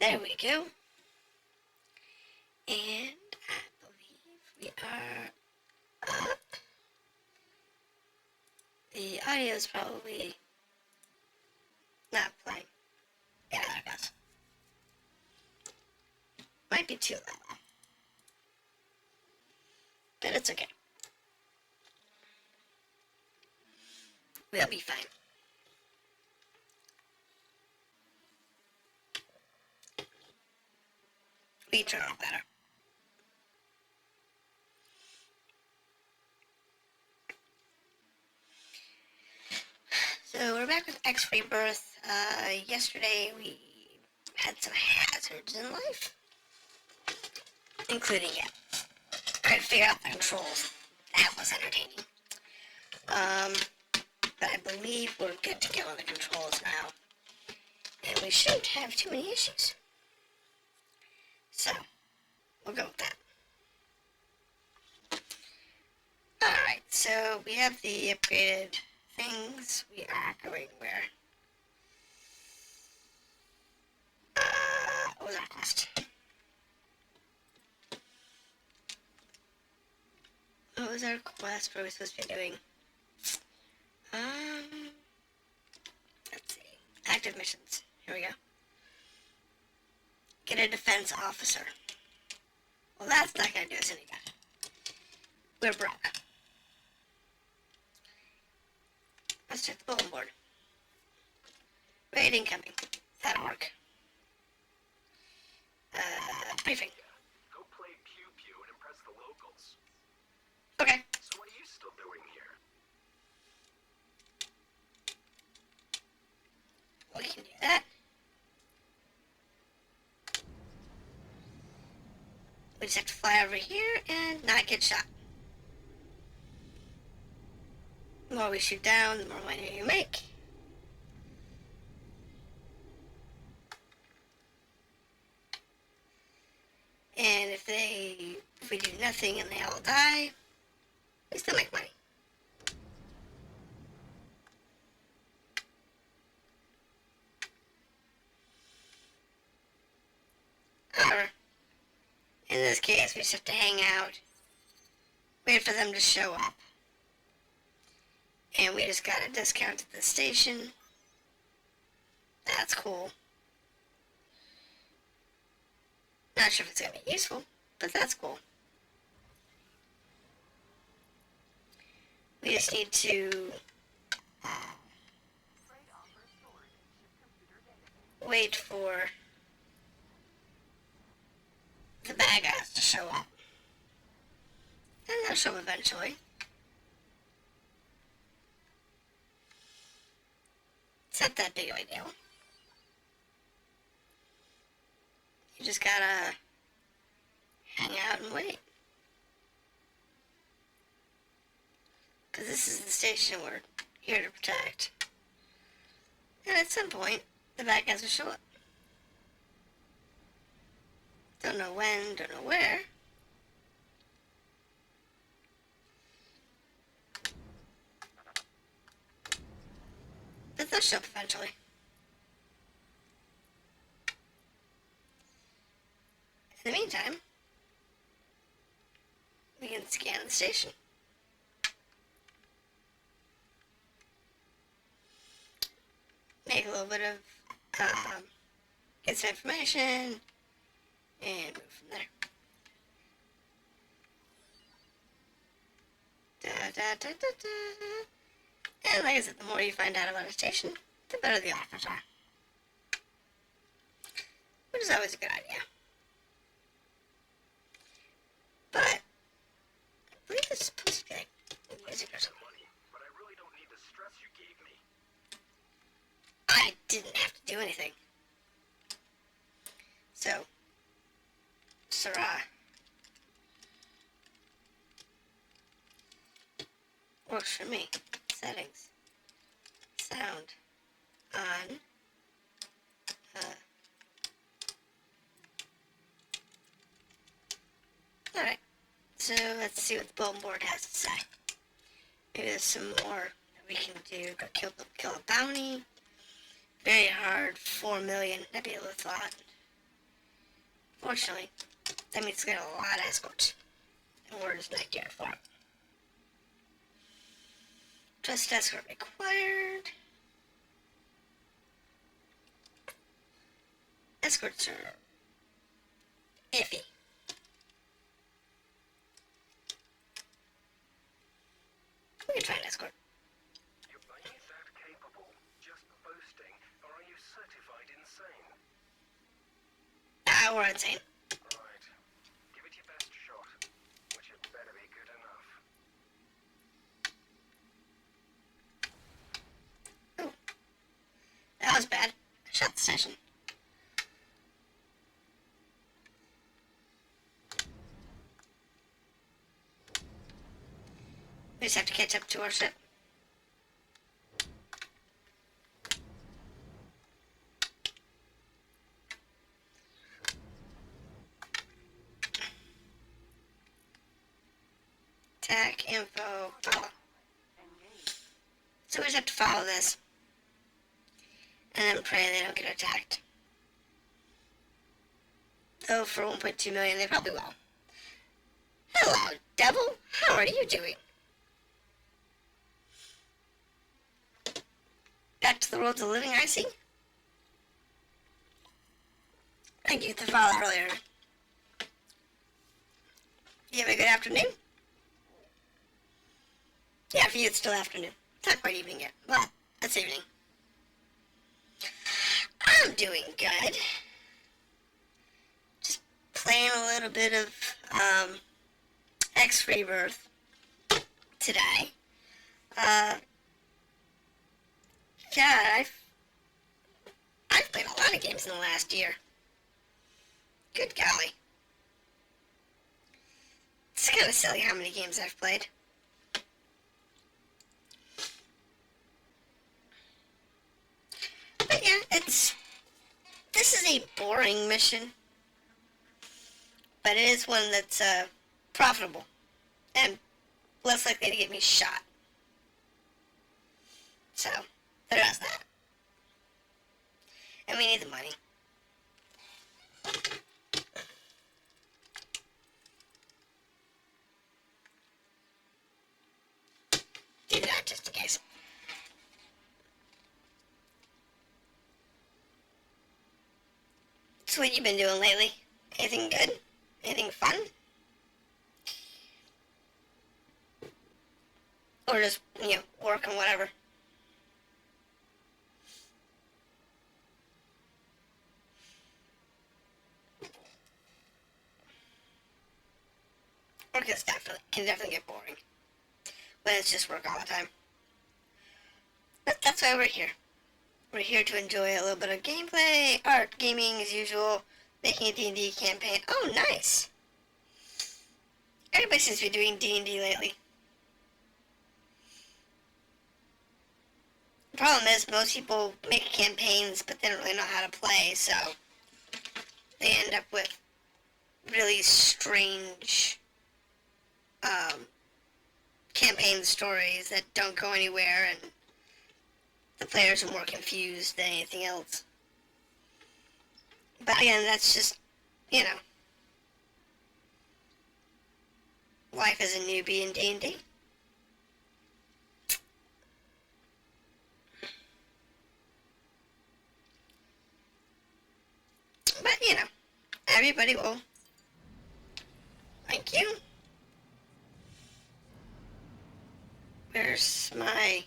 There we go. And I believe we are up. The audio is probably not playing. Yeah, there it goes. Might be too loud. But it's okay. We'll be fine. We turn on better. So we're back with X Rebirth. Yesterday we had some hazards in life, including trying to figure out the controls. That was entertaining. But I believe we're good to go on the controls now, and we shouldn't have too many issues. So we'll go with that. Alright, so we have the upgraded things. We are going where? What was our quest? What was our quest? What are we supposed to be doing? Let's see. Active missions. Here we go. Get a defense officer. Well, that's not going to do us any good. We're broke. Let's check the bulletin board. Raid incoming. That'll work. Briefing. Go play Pew Pew and impress the locals. Okay. So what are you still doing here? We can do that. We just have to fly over here and not get shot. The more we shoot down, the more money you make. And if we do nothing and they all die, we still make money. However, in this case, we just have to hang out, wait for them to show up. And we just got a discount at the station. That's cool. Not sure if it's going to be useful, but that's cool. We just need to wait for the bad guys to show up. And they'll show up eventually. It's not that big of a deal. You just gotta hang out and wait. Because this is the station we're here to protect. And at some point, the bad guys will show up. Don't know when, don't know where. But they'll show up eventually. In the meantime, we can scan the station. Make a little bit of, get some information, and move from there. And like I said, the more you find out about a station, the better the offers are. Which is always a good idea. But I believe it's supposed to be like music or something. But I really don't need the stress you gave me. I didn't have to do anything. So, Sarah. Works for me. Settings. Sound. On. Alright. So, let's see what the bulletin board has to say. Maybe there's some more that we can do. Go kill a bounty. Very hard. 4 million. That'd be a lot. Fortunately, that means it's got a lot of escorts. And we're just not yet for it. Just escort required. Escorts are iffy. We can try an escort. Are you that capable? Just boasting, or are you certified insane? We're insane. Right. Give it your best shot, which had better be good enough. Ooh. That was bad. I shot the session. We just have to catch up to our ship. Attack, info, follow. So we just have to follow this. And then pray they don't get attacked. Though for 1.2 million, they probably will. Hello, devil. How are you doing? Back to the worlds of living, I see. Thank you for the follow earlier. You have a good afternoon? Yeah, for you it's still afternoon. It's not quite evening yet. Well, it's evening. I'm doing good. Just playing a little bit of X Rebirth today. Yeah, I've played a lot of games in the last year. Good golly. It's kind of silly how many games I've played. But yeah, this is a boring mission. But it is one that's profitable. And less likely to get me shot. So, there's that. And we need the money. Do that just in case. So what you been doing lately? Anything good? Anything fun? Or just, work and whatever? Work can definitely get boring when it's just work all the time. But that's why we're here. We're here to enjoy a little bit of gameplay, art, gaming as usual, making a D&D campaign. Oh, nice! Everybody seems to be doing D&D lately. The problem is most people make campaigns, but they don't really know how to play, so they end up with really strange campaign stories that don't go anywhere, and the players are more confused than anything else. But again, that's just, life as a newbie in D&D. But, everybody will. Thank you. Where's my...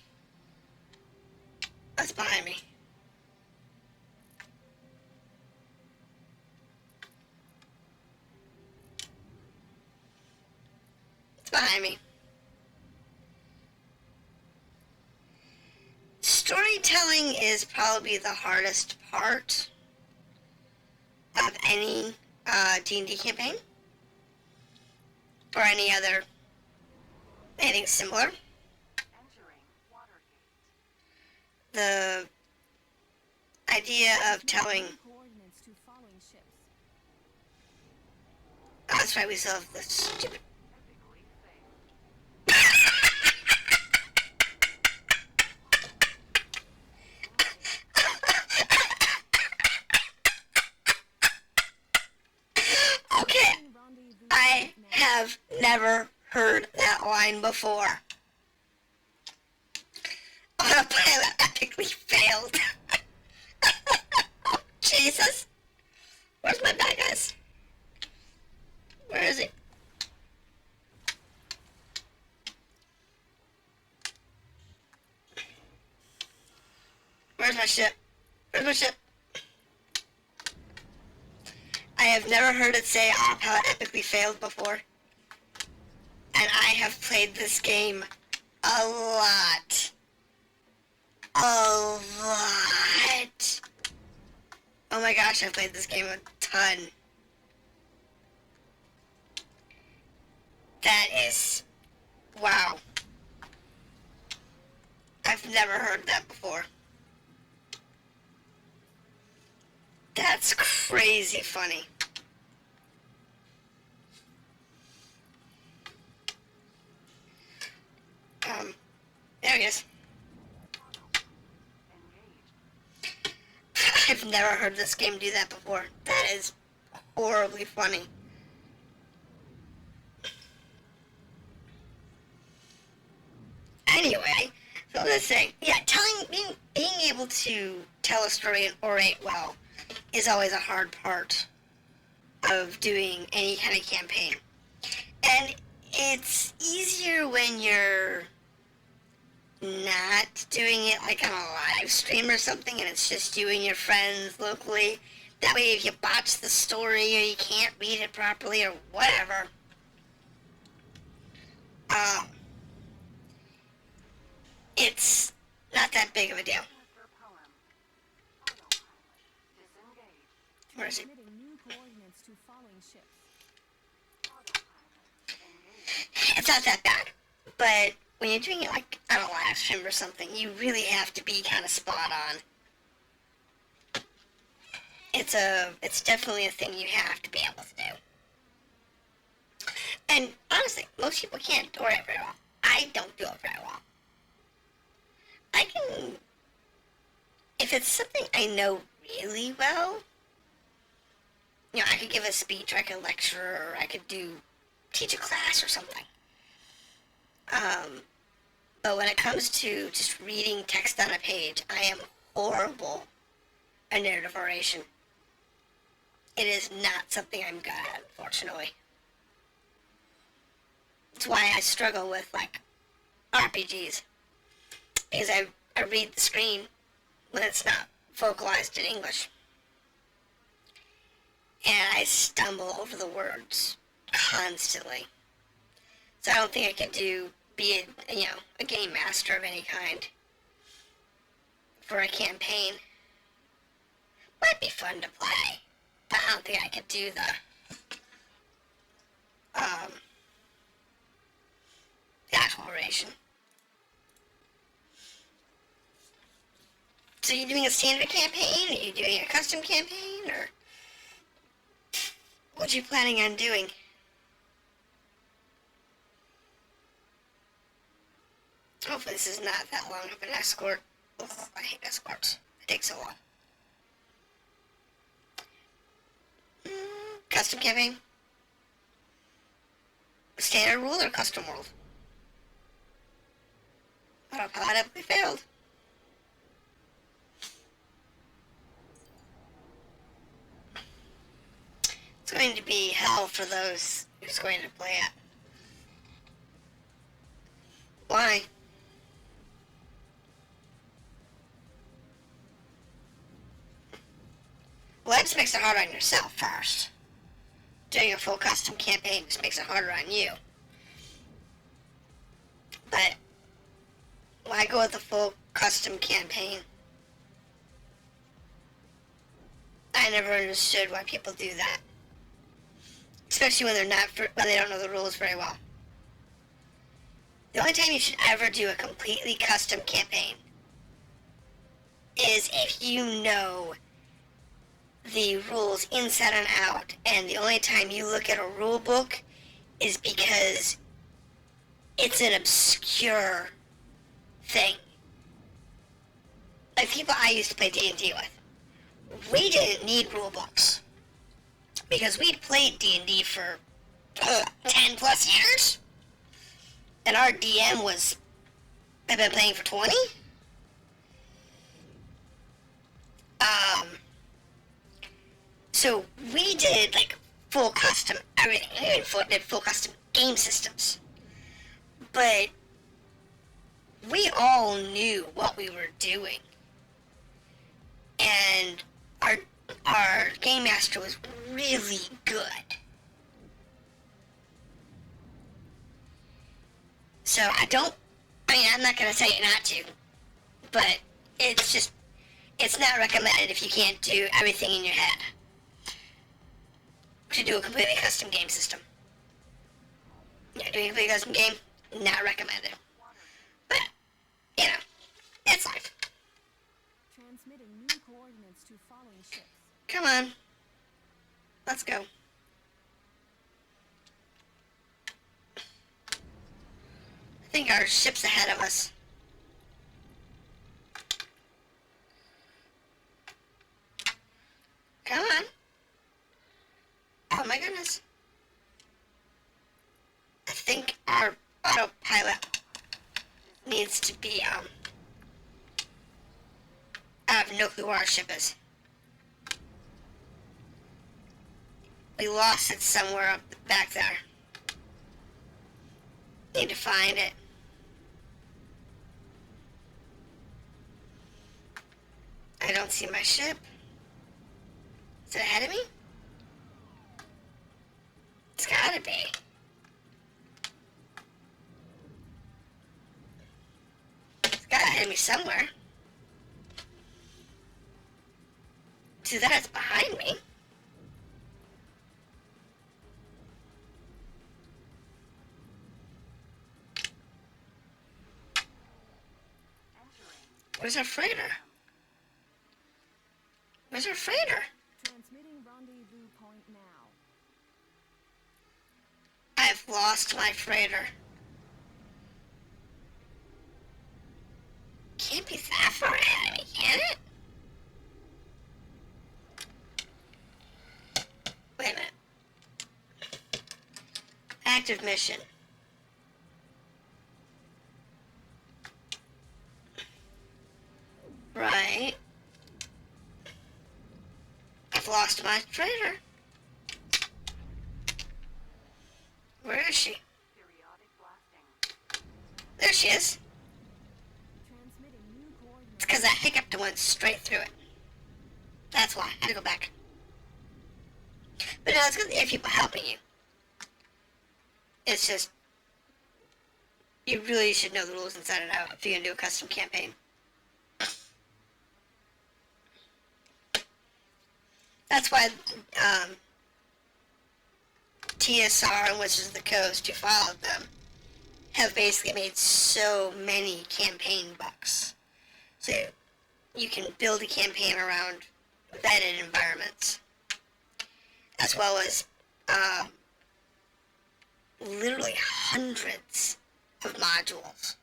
That's behind me. It's behind me. Storytelling is probably the hardest part of any D&D campaign. Or anything similar. The idea of telling... Oh, that's right, we still have the stupid... never heard that line before. Autopilot epically failed. Oh, Jesus. Where's my bad guys? Where is he? Where's my ship? Where's my ship? I have never heard it say autopilot epically failed before. And I have played this game a lot. A lot. Oh my gosh, I've played this game a ton. That is... wow. I've never heard that before. That's crazy funny. There he is. I've never heard this game do that before. That is horribly funny. Anyway, so let's say, yeah, being able to tell a story and orate well is always a hard part of doing any kind of campaign. And it's easier when you're not doing it like on a live stream or something and it's just you and your friends locally. That way if you botch the story or you can't read it properly or whatever, it's not that big of a deal. Where is he? It's not that bad, but when you're doing it like on a live stream or something, you really have to be kind of spot on. It's definitely a thing you have to be able to do. And honestly, most people can't do it very well. I don't do it very well. I can, if it's something I know really well, you know, I could give a speech, or I could lecture, or I could teach a class or something. But when it comes to just reading text on a page, I am horrible at narrative oration. It is not something I'm good at, unfortunately. That's why I struggle with, like, RPGs. Because I read the screen when it's not vocalized in English. And I stumble over the words constantly. So I don't think I can be a game master of any kind for a campaign. Might be fun to play, but I don't think I could do the actual oration. So you're doing a standard campaign? Are you doing a custom campaign? Or what you planning on doing? Hopefully this is not that long of an escort. Oh, I hate escorts. It takes so long. Custom campaign? Standard rule or custom world? Autopilot epically failed. It's going to be hell for those who's going to play it. Why? Well, that just makes it hard on yourself first. Doing a full custom campaign just makes it harder on you. But why go with a full custom campaign? I never understood why people do that. Especially when they don't know the rules very well. The only time you should ever do a completely custom campaign is if you know the rules inside and out, and the only time you look at a rule book is because it's an obscure thing. Like people I used to play D&D with, we didn't need rule books because we'd played D&D for 10 plus years? And our DM I've been playing for 20? So we did like full custom everything. We did full custom game systems. But we all knew what we were doing. And our game master was really good. So I'm not going to tell you not to, but it's not recommended if you can't do everything in your head to do a completely custom game system. Yeah, doing a completely custom game, not recommended. But, it's life. Transmitting new coordinates to following ships. Come on. Let's go. I think our ship's ahead of us. Come on. Oh my goodness. I think our autopilot needs to be, I have no clue where our ship is. We lost it somewhere up back there. Need to find it. I don't see my ship. Is it ahead of me? It's gotta be. It's gotta ahead of me somewhere. See, that it's behind me. Where's our freighter? Where's our freighter? Transmitting rendezvous point now. I've lost my freighter. Can't be that far ahead of me, can it? Wait a minute. Active mission. Right. I've lost my freighter. Where is she? There she is. Transmitting new coordinates. It's because that hiccup went straight through it. That's why. I had to go back. But no, it's good to have people helping you. It's just, you really should know the rules inside and out if you're going to do a custom campaign. That's why TSR and Wizards of the Coast, who followed them, have basically made so many campaign books. So you can build a campaign around vetted environments, as well as literally hundreds of modules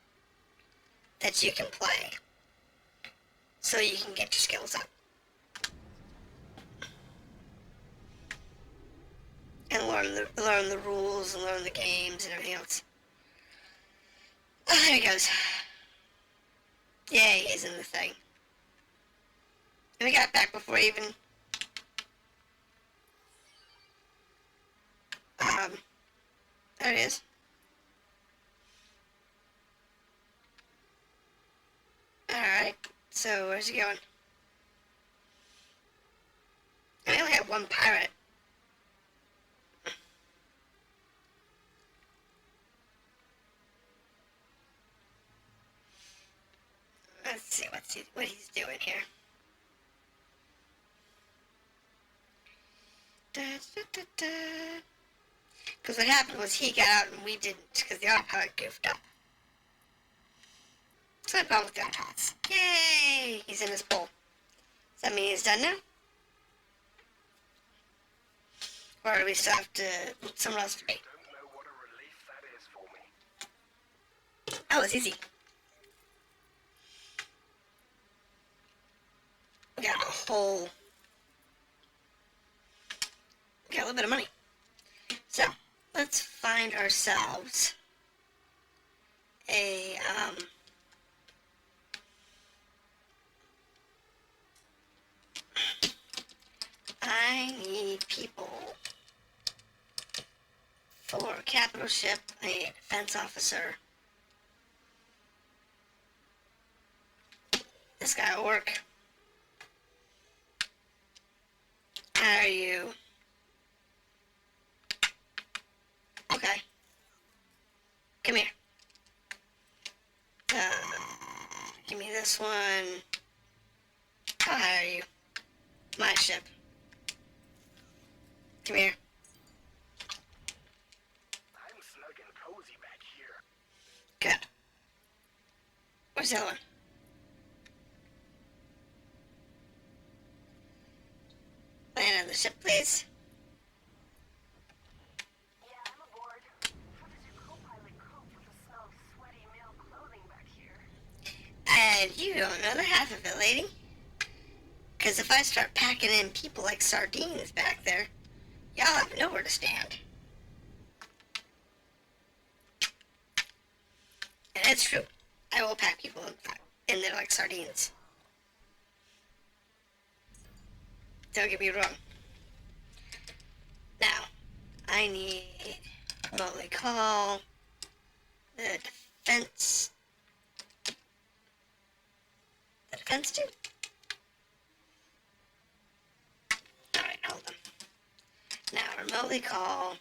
that you can play, so you can get your skills up. And learn the rules and learn the games and everything else. Oh, there he goes. Yay, he's in the thing. And we got back before even... there it is. Alright, so where's he going? I only have one pirate. Let's see what he's doing here. Because what happened was he got out and we didn't, because the autopilot goofed up. So I problem with the autopilots. Yay! He's in his bowl. Does that mean he's done now? Or do we still have to someone else to be? Don't know what a relief that is for me. Oh, it's easy. We got a little bit of money. So, let's find ourselves a, I need people for capital ship, a defense officer. This guy will work. How are you? Okay. Come here. Give me this one. How high are you? My ship. Come here. I'm snug and cozy back here. Good. Where's the other one? Land on the ship, please. Yeah, I'm aboard. How does your co-pilot cope with the smell of sweaty male clothing back here? And you don't know the half of it, lady. Because if I start packing in people like sardines back there, y'all have nowhere to stand. And it's true. I will pack people in there like sardines. Don't get me wrong. Now, I need remotely call the defense. The defense dude? Alright, hold on. Now, remotely call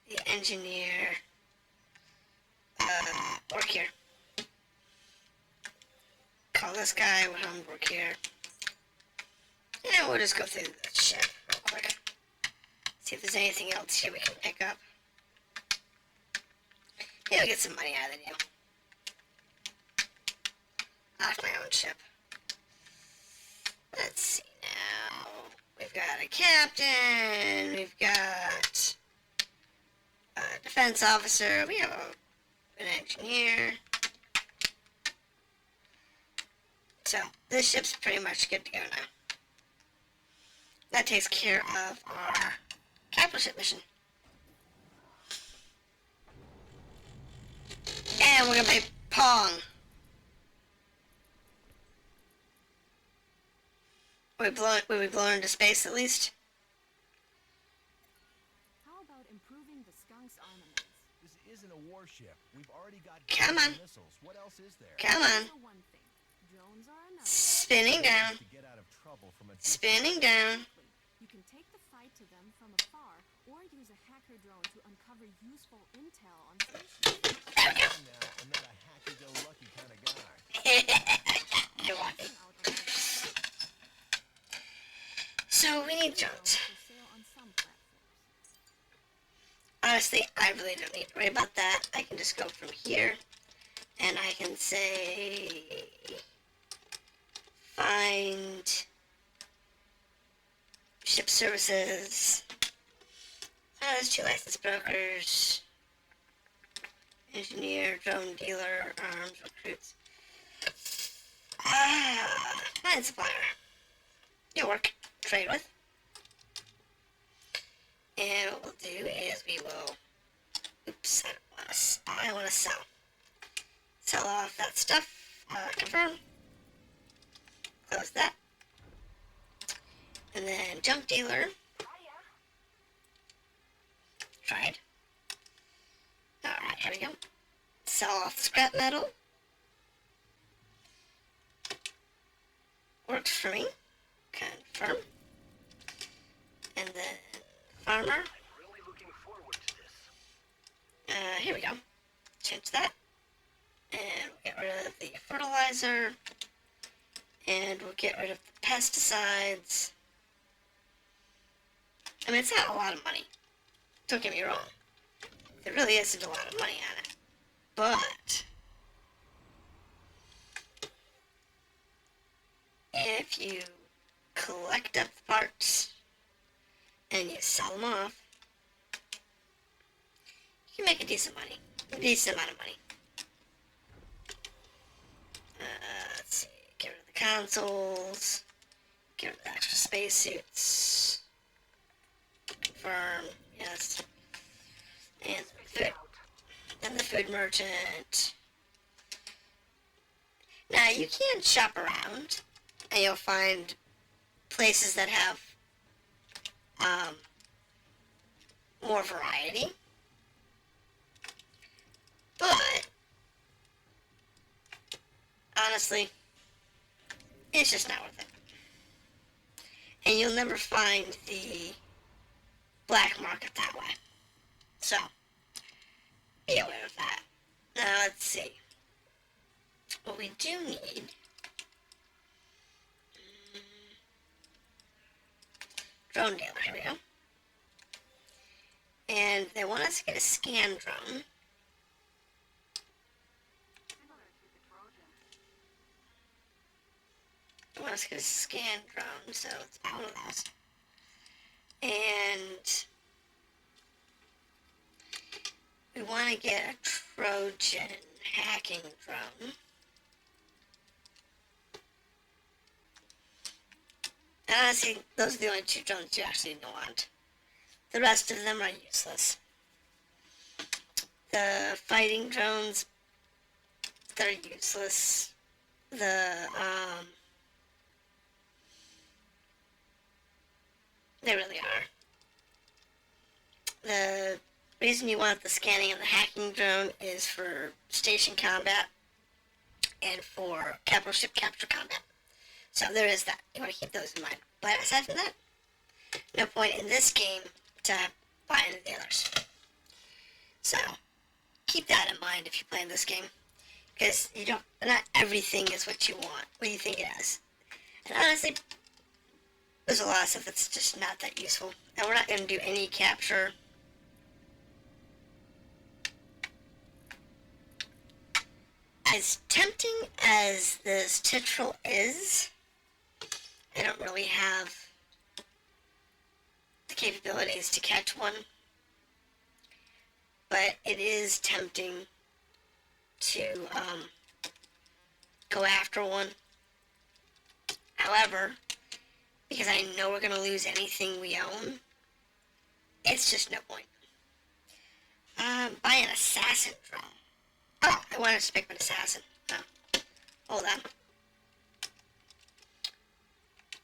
the engineer. Work here. Call this guy, we'll have him work here. Yeah, we'll just go through the ship real quick. See if there's anything else here we can pick up. Yeah, we'll get some money out of the deal. Off my own ship. Let's see now. We've got a captain. We've got a defense officer. We have an engineer. So, this ship's pretty much good to go now. That takes care of our capital ship mission. And we're gonna play Pong. Were we blown into space at least? How about improving the skunk's armaments? This isn't a warship. We've already got Come on. missiles. What else is there? Come on. For one thing, drones are another. Spinning down. To get out of trouble from a Spinning down. You can take the fight to them from afar, or use a hacker drone to uncover useful intel on stations. There we go. now. I'm not a happy-go-lucky kind of guy. You're welcome. Out on the So we need drones. drones for sale on some platforms. Honestly, I really don't need to worry about that. I can just go from here, and I can say, find ship services. There's 2 licensed brokers, engineer, drone dealer, arms, recruits. Mine supplier. You'll work. Trade with. And what we'll do is we will, oops, I want to sell. Sell off that stuff, confirm, close that. And then junk dealer, tried. Alright, here we go. Sell off scrap metal. Works for me. Confirm. And then farmer. I'm really looking forward to this. Here we go. Change that. And we'll get rid of the fertilizer. And we'll get rid of the pesticides. I mean, it's not a lot of money. Don't get me wrong. There really isn't a lot of money on it. But if you collect up the parts and you sell them off, you can make a decent amount of money. Let's see, get rid of the consoles, get rid of the extra spacesuits, confirm, yes. food merchant. Now, you can shop around, and you'll find places that have more variety. But, honestly, it's just not worth it. And you'll never find the black market that way. So, be aware of that. Now, let's see. What we do need... drone dealer, here we go. And they want us to get a scan drone. They want us to get a scan drone, so it's one of those. And we want to get a Trojan hacking drone. And honestly, those are the only two drones you actually want. The rest of them are useless. The fighting drones, they're useless. They really are. The reason you want the scanning and the hacking drone is for station combat and for capital ship capture combat. So there is that. You want to keep those in mind. But aside from that, no point in this game to buy any of the others. So keep that in mind if you play in this game, because not everything is what you want, what you think it is. And honestly, there's a lot of stuff that's just not that useful. And we're not going to do any capture. As tempting as this Titrel is, I don't really have the capabilities to catch one. But it is tempting to go after one. However, because I know we're going to lose anything we own, it's just no point. Buy an assassin drone. Oh, I wanted to pick an assassin. Oh, hold on.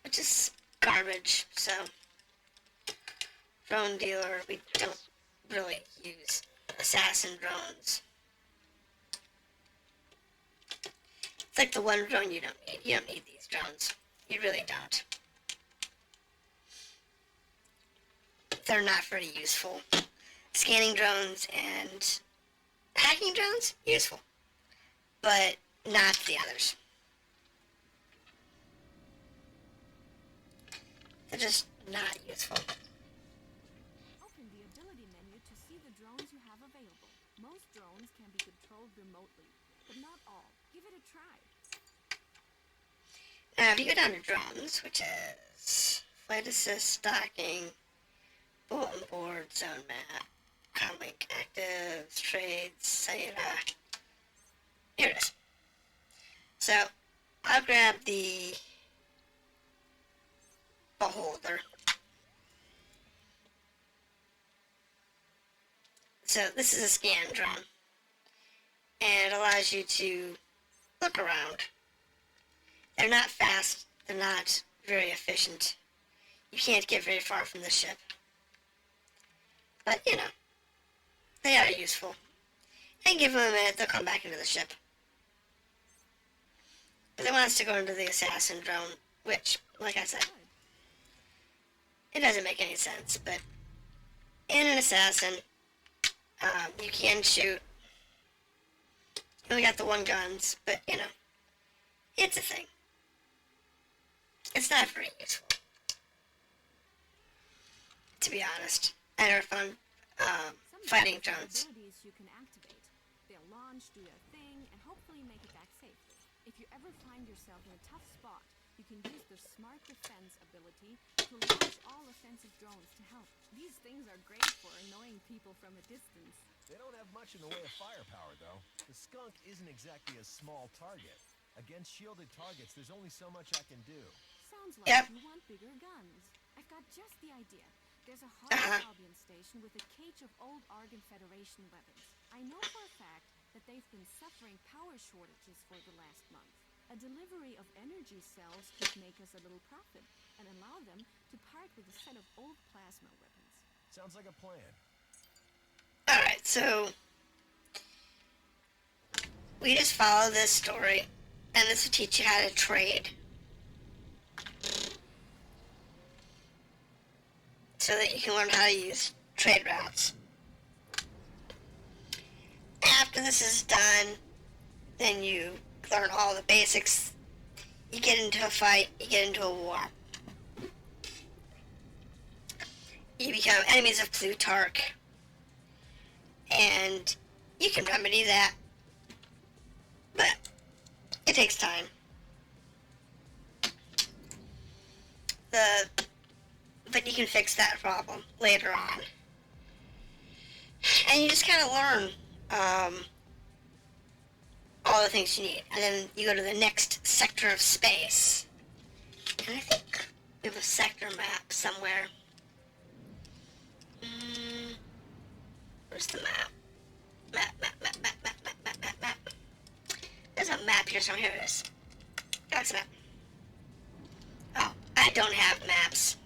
Which is garbage, so... Drone dealer, we don't really use assassin drones. It's like the one drone you don't need. You don't need these drones. You really don't. They're not very useful. Scanning drones and hacking drones, useful. But not the others. They're just not useful. Open the ability menu to see the drones you have available. Most drones can be controlled remotely, but not all. Give it a try. Now, if you go down to drones, which is flight assist, stocking, bulletin board, zone map, comlink, actives, trades, cellular. Here it is. So, I'll grab the beholder. So, this is a scan drone. And it allows you to look around. They're not fast. They're not very efficient. You can't get very far from the ship. But, you know, they are useful. And give them a minute, they'll come back into the ship. But they want us to go into the assassin drone, which, like I said, it doesn't make any sense. But in an assassin, you can shoot. You only got the one guns, but, you know, it's a thing. It's not very useful, to be honest. I never found fighting drones. Abilities you can activate. They'll launch, do their thing, and hopefully make it back safely. If you ever find yourself in a tough spot, you can use the Smart Defense ability to launch all offensive drones to help. These things are great for annoying people from a distance. They don't have much in the way of firepower, though. The skunk isn't exactly a small target. Against shielded targets, there's only so much I can do. Sounds like Yep. you want bigger guns. I've got just the idea. There's a hard Uh-huh. Albion station with a cage of old Argon Federation weapons. I know for a fact that they've been suffering power shortages for the last month. A delivery of energy cells could make us a little profit and allow them to part with a set of old plasma weapons. Sounds like a plan. Alright, so we just follow this story, and this will teach you how to trade. So that you can learn how to use trade routes. After this is done, then you learn all the basics. You get into a fight, you get into a war. You become enemies of Plutarch, and you can remedy that, but it takes time. But you can fix that problem later on. And you just kind of learn all the things you need. And then you go to the next sector of space. And I think we have a sector map somewhere. Where's the map? Map. There's a map here somewhere. Here it is. Galaxy map. Oh, I don't have maps.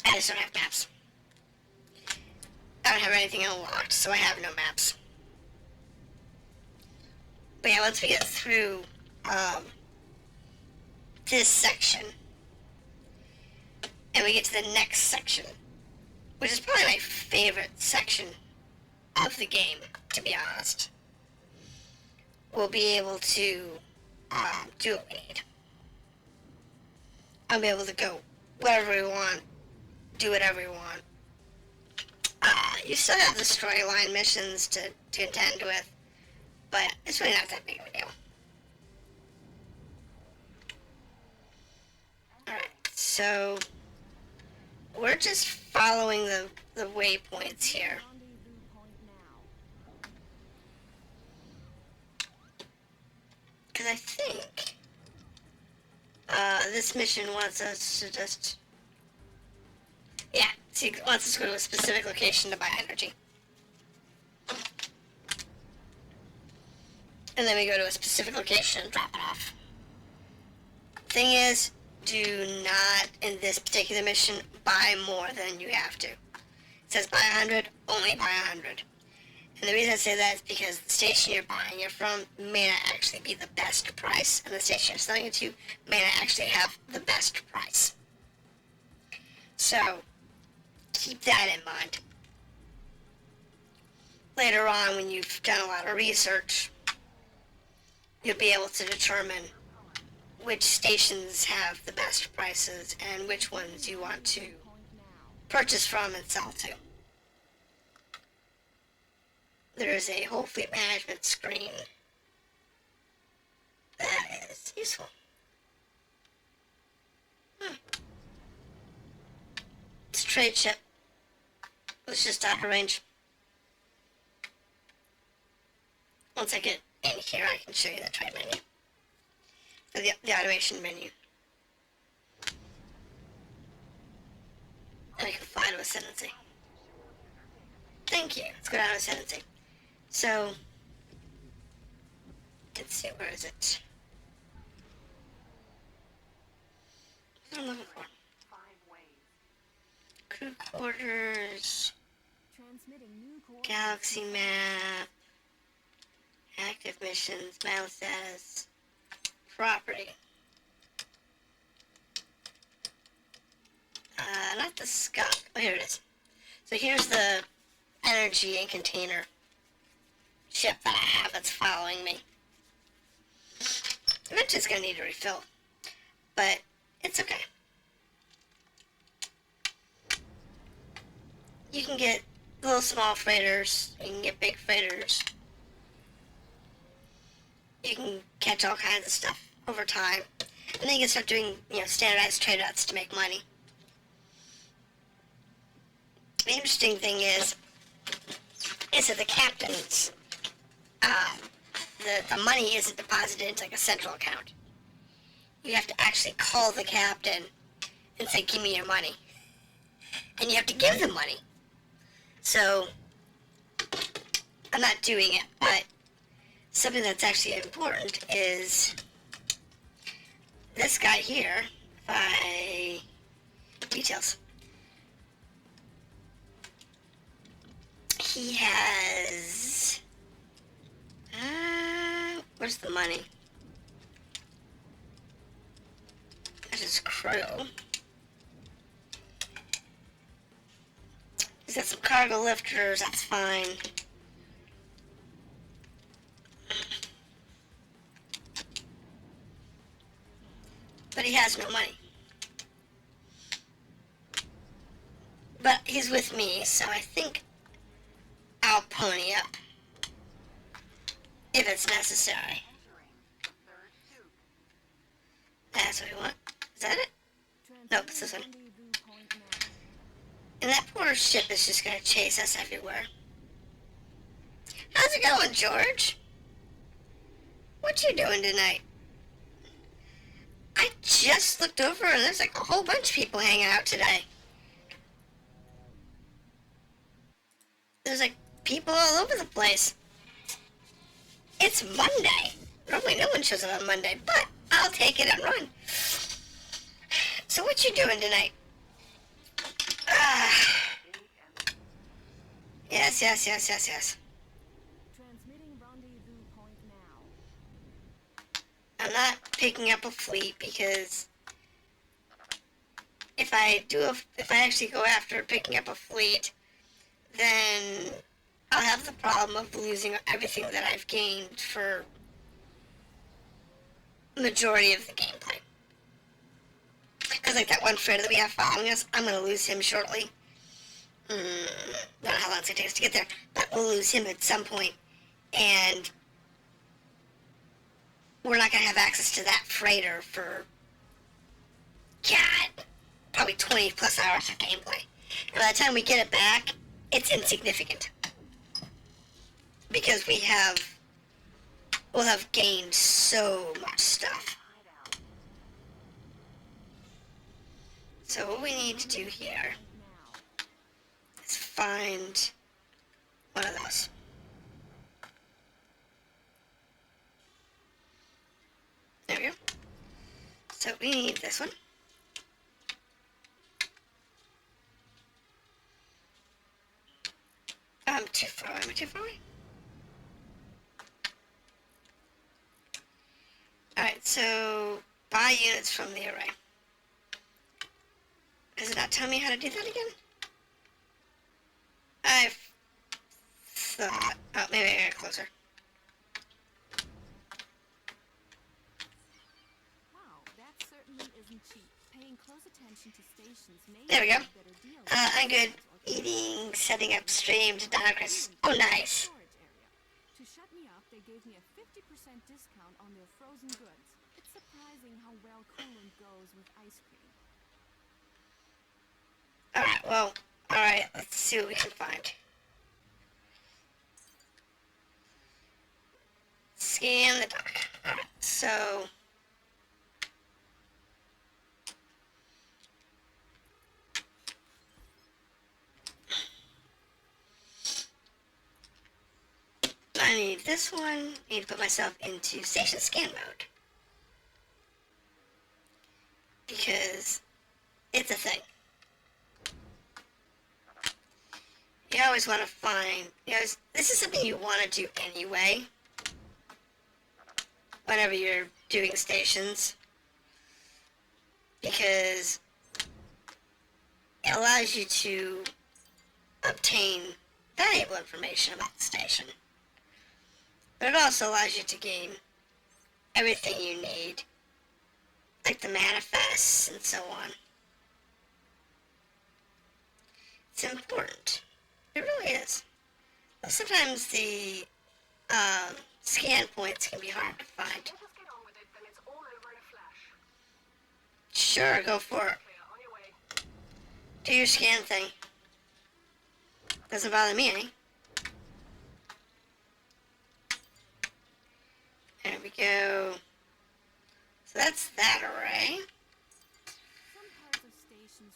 I just don't have maps. I don't have anything unlocked, so I have no maps. But yeah, once we get through this section, and we get to the next section, which is probably my favorite section of the game, to be honest, we'll be able to do what we need. I'll be able to go wherever we want, do whatever we want. You still have the storyline missions to contend with, but it's really not that big of a deal. Alright, so we're just following the waypoints here. Rendezvous point now. Because I think this mission wants us to just... Yeah, see, it wants us to go to a specific location to buy energy. And then we go to a specific location and drop it off. Thing is, do not, in this particular mission, buy more than you have to. It says buy 100, only buy 100. And the reason I say that is because the station you're buying it from may not actually be the best price, and the station you're selling it to may not actually have the best price. So, keep that in mind. Later on, when you've done a lot of research, you'll be able to determine which stations have the best prices and which ones you want to purchase from and sell to. There is a whole fleet management screen that is useful. It's a trade ship. Let's just dock a range. Once I get in here, I can show you the trade menu. The automation menu. And I can fly to ascendancy. Thank you. Let's go down to ascendancy. So, let's see, where is it? What am I looking for? 5 ways. Crew quarters, Transmitting new coordinates. galaxy map, active missions, battle status, property. Not the skunk. Oh, here it is. So here's the energy and container ship that I have that's following me. Eventually it's going to need a refill, but it's okay. You can get little small freighters, you can get big freighters. You can catch all kinds of stuff over time. And then you can start doing, standardized trade routes to make money. The interesting thing is that the captains, the money isn't deposited into like a central account. You have to actually call the captain and say, give me your money. And you have to give them money. So, I'm not doing it, but something that's actually important is this guy here, by details. He has, where's the money? That is crew. He's got some cargo lifters, that's fine. But he has no money. But he's with me, so I think I'll pony up if it's necessary. That's what we want. Is that it? Nope, it's this one. And that poor ship is just gonna chase us everywhere. How's it going, George? What you doing tonight? I just looked over and there's like a whole bunch of people hanging out today. There's like people all over the place. It's Monday. Normally no one shows up on Monday, but I'll take it and run. So what you doing tonight? Yes. Transmitting rendezvous point now. I'm not picking up a fleet because if I actually go after picking up a fleet, then I'll have the problem of losing everything that I've gained for majority of the gameplay. Because like that one friend that we have following us, I'm going to lose him shortly. Don't know how long it's going to take us to get there, but we'll lose him at some point, and we're not going to have access to that freighter for, God, probably 20 plus hours of gameplay. And by the time we get it back, it's insignificant. Because we'll have gained so much stuff. So what we need to do here is find one of those. There we go. So we need this one. I'm too far away. Am I too far away? Alright, so buy units from the array. Does it not tell me how to do that again? I thought... Oh, maybe I got closer. Wow, that certainly isn't cheap. Paying close attention to stations may There we go. be a better deal. I'm good. Eating, setting up stream to Democrats. Oh, nice. Storage area. To shut me up, they gave me a 50% discount on their frozen goods. It's surprising how well coolant goes with ice cream. Alright, well, alright, let's see what we can find. Scan the dock. Alright, so... I need this one. I need to put myself into station scan mode. Because it's a thing. You always want to find, this is something you want to do anyway, whenever you're doing stations, because it allows you to obtain valuable information about the station, but it also allows you to gain everything you need, like the manifests and so on. It's important. It really is. Sometimes the scan points can be hard to find. Let us get on with it, then it's all over in a flash. Sure, go for it. Clear, on your way. Do your scan thing. Doesn't bother me any. There we go. So that's that array. Some parts of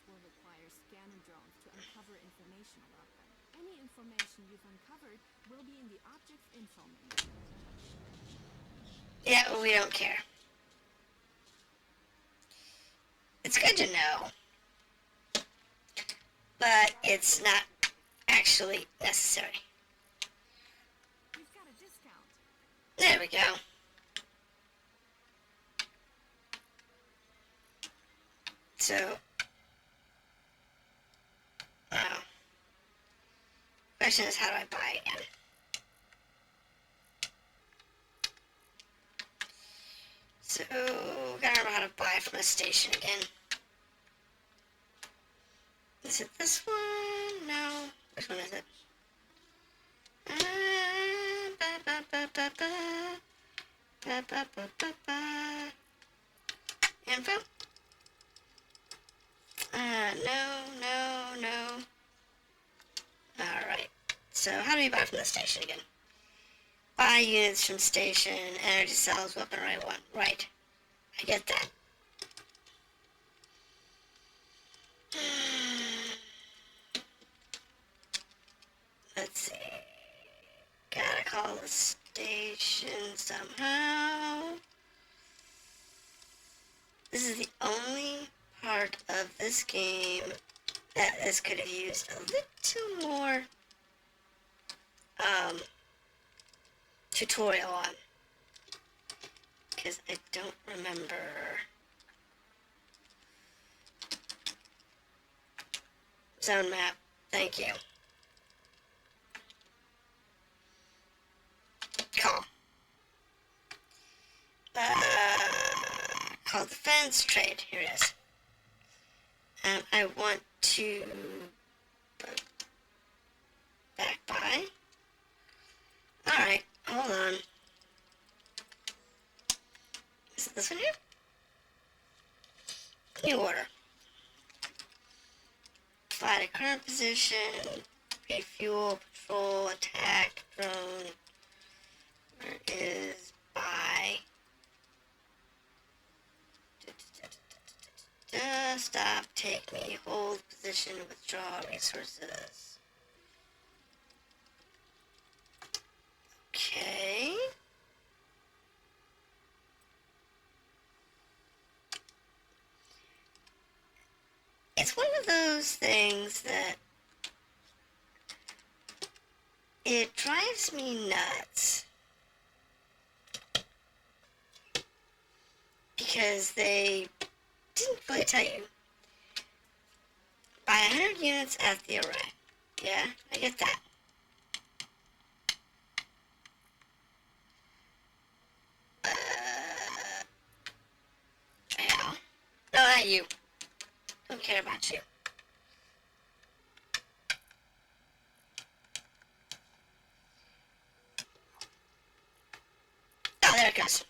will require scanner drones to uncover information about them. Any information you've uncovered will be in the object's info menu. Yeah, well, we don't care. It's good to know, but it's not actually necessary. You've got a discount. There we go. So, now, question is, how do I buy again? So, gotta remember how to buy from a station again. Is it this one? No. Which one is it? Info? No. Alright. So, how do we buy from the station again? Buy units from station, energy cells, weapon right one. Right. I get that. Let's see. Gotta call the station somehow. This is the only part of this game that this could have used a little more tutorial on. Because I don't remember. Zone map. Thank you. Call. Call defense, trade. Here it is. I want to back by. Alright, hold on. Is it this one here? New order. Fly to current position. Refuel, patrol, attack, drone. Where is buy? Stop, take me, hold position, withdraw resources. Okay. It's one of those things that it drives me nuts. Because they didn't really tell you. Buy 100 units at the array. Yeah, I get that. Yeah. No, not you. Don't care about you. Oh, there it goes.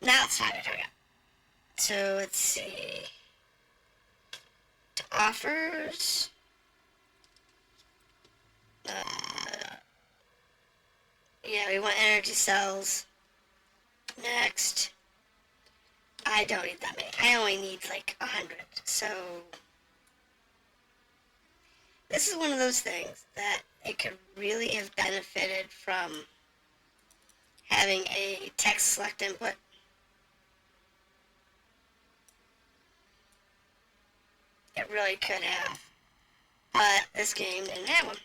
Now it's time to hurry up. So let's see. Offers. Yeah, we want energy cells. Next. I don't need that many. I only need like 100. So this is one of those things that it could really have benefited from having a text select input. It really could have. But this game didn't have one.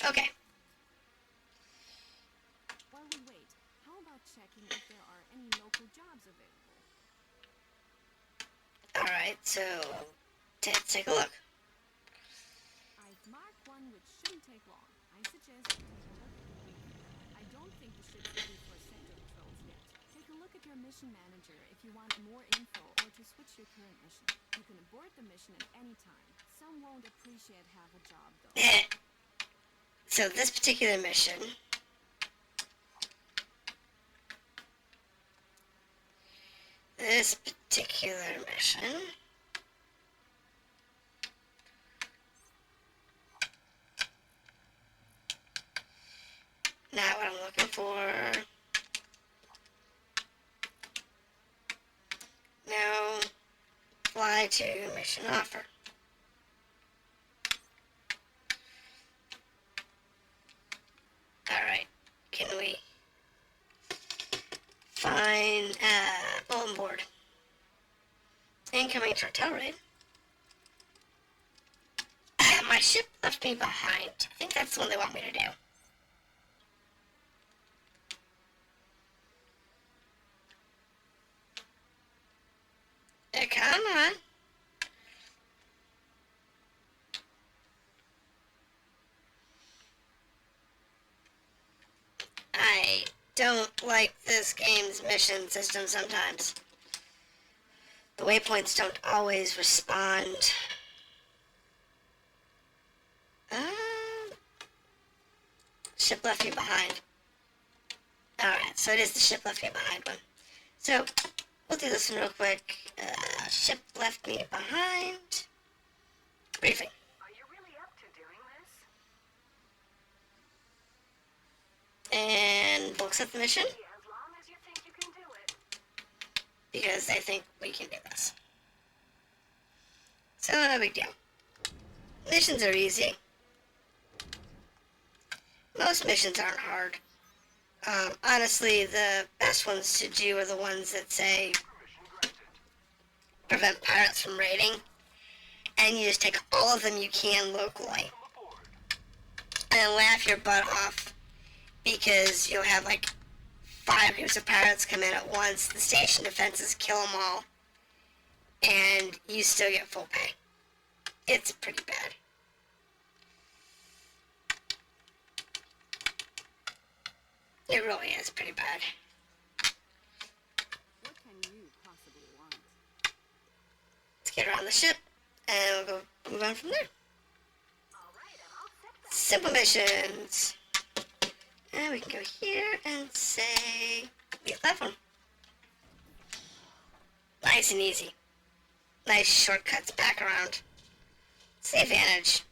Okay. While we wait, how about checking if there are any local jobs available? Alright, so let's take a look. I've marked one which shouldn't take long. I suggest you take a look at it. I don't think the ship's ready for sector patrols yet. Take a look at your mission manager if you want more info or to switch your current mission. You can abort the mission at any time. Some won't appreciate half a job though. So this particular mission not what I'm looking for. to mission offer. Alright, can we find bulletin board? Incoming cartel raid. My ship left me behind. I think that's the one they want me to do. Come on. I don't like this game's mission system sometimes. The waypoints don't always respond. Ship left me behind. Alright, so it is the ship left me behind one. So, we'll do this one real quick. Ship left me behind. Briefing. Are you really up to doing this? And we'll accept the mission. Yeah, as long as you think you can do it. Because I think we can do this. So, no big deal. Missions are easy. Most missions aren't hard. Honestly, the best ones to do are the ones that say prevent pirates from raiding. And you just take all of them you can locally. And laugh your butt off. Because you'll have like 5 groups of pirates come in at once. The station defenses kill them all. And you still get full pay. It's pretty bad. It really is pretty bad. What can you possibly want? Let's get around the ship, and we'll go move on from there. Alright, I'm all set then. Simple missions. And we can go here and say, the platform. Nice and easy. Nice shortcuts back around. It's the advantage.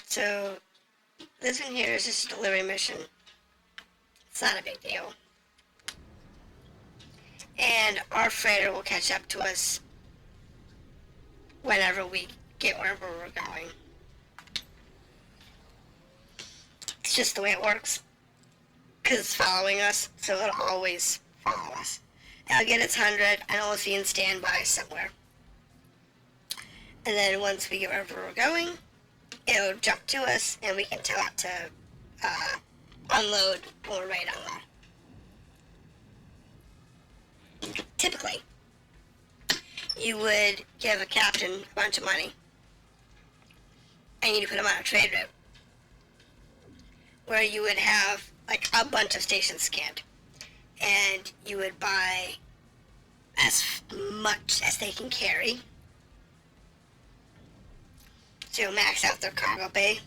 So, this one here is just a delivery mission. It's not a big deal. And our freighter will catch up to us whenever we get wherever we're going. It's just the way it works. Because it's following us, so it'll always follow us. It'll get its 100, and it'll be in standby somewhere. And then once we get wherever we're going, it'll jump to us, and we can tell it to unload when we're right on there. Typically, you would give a captain a bunch of money, and you'd put him on a trade route, where you would have like a bunch of stations scanned, and you would buy as much as they can carry to max out their cargo bay,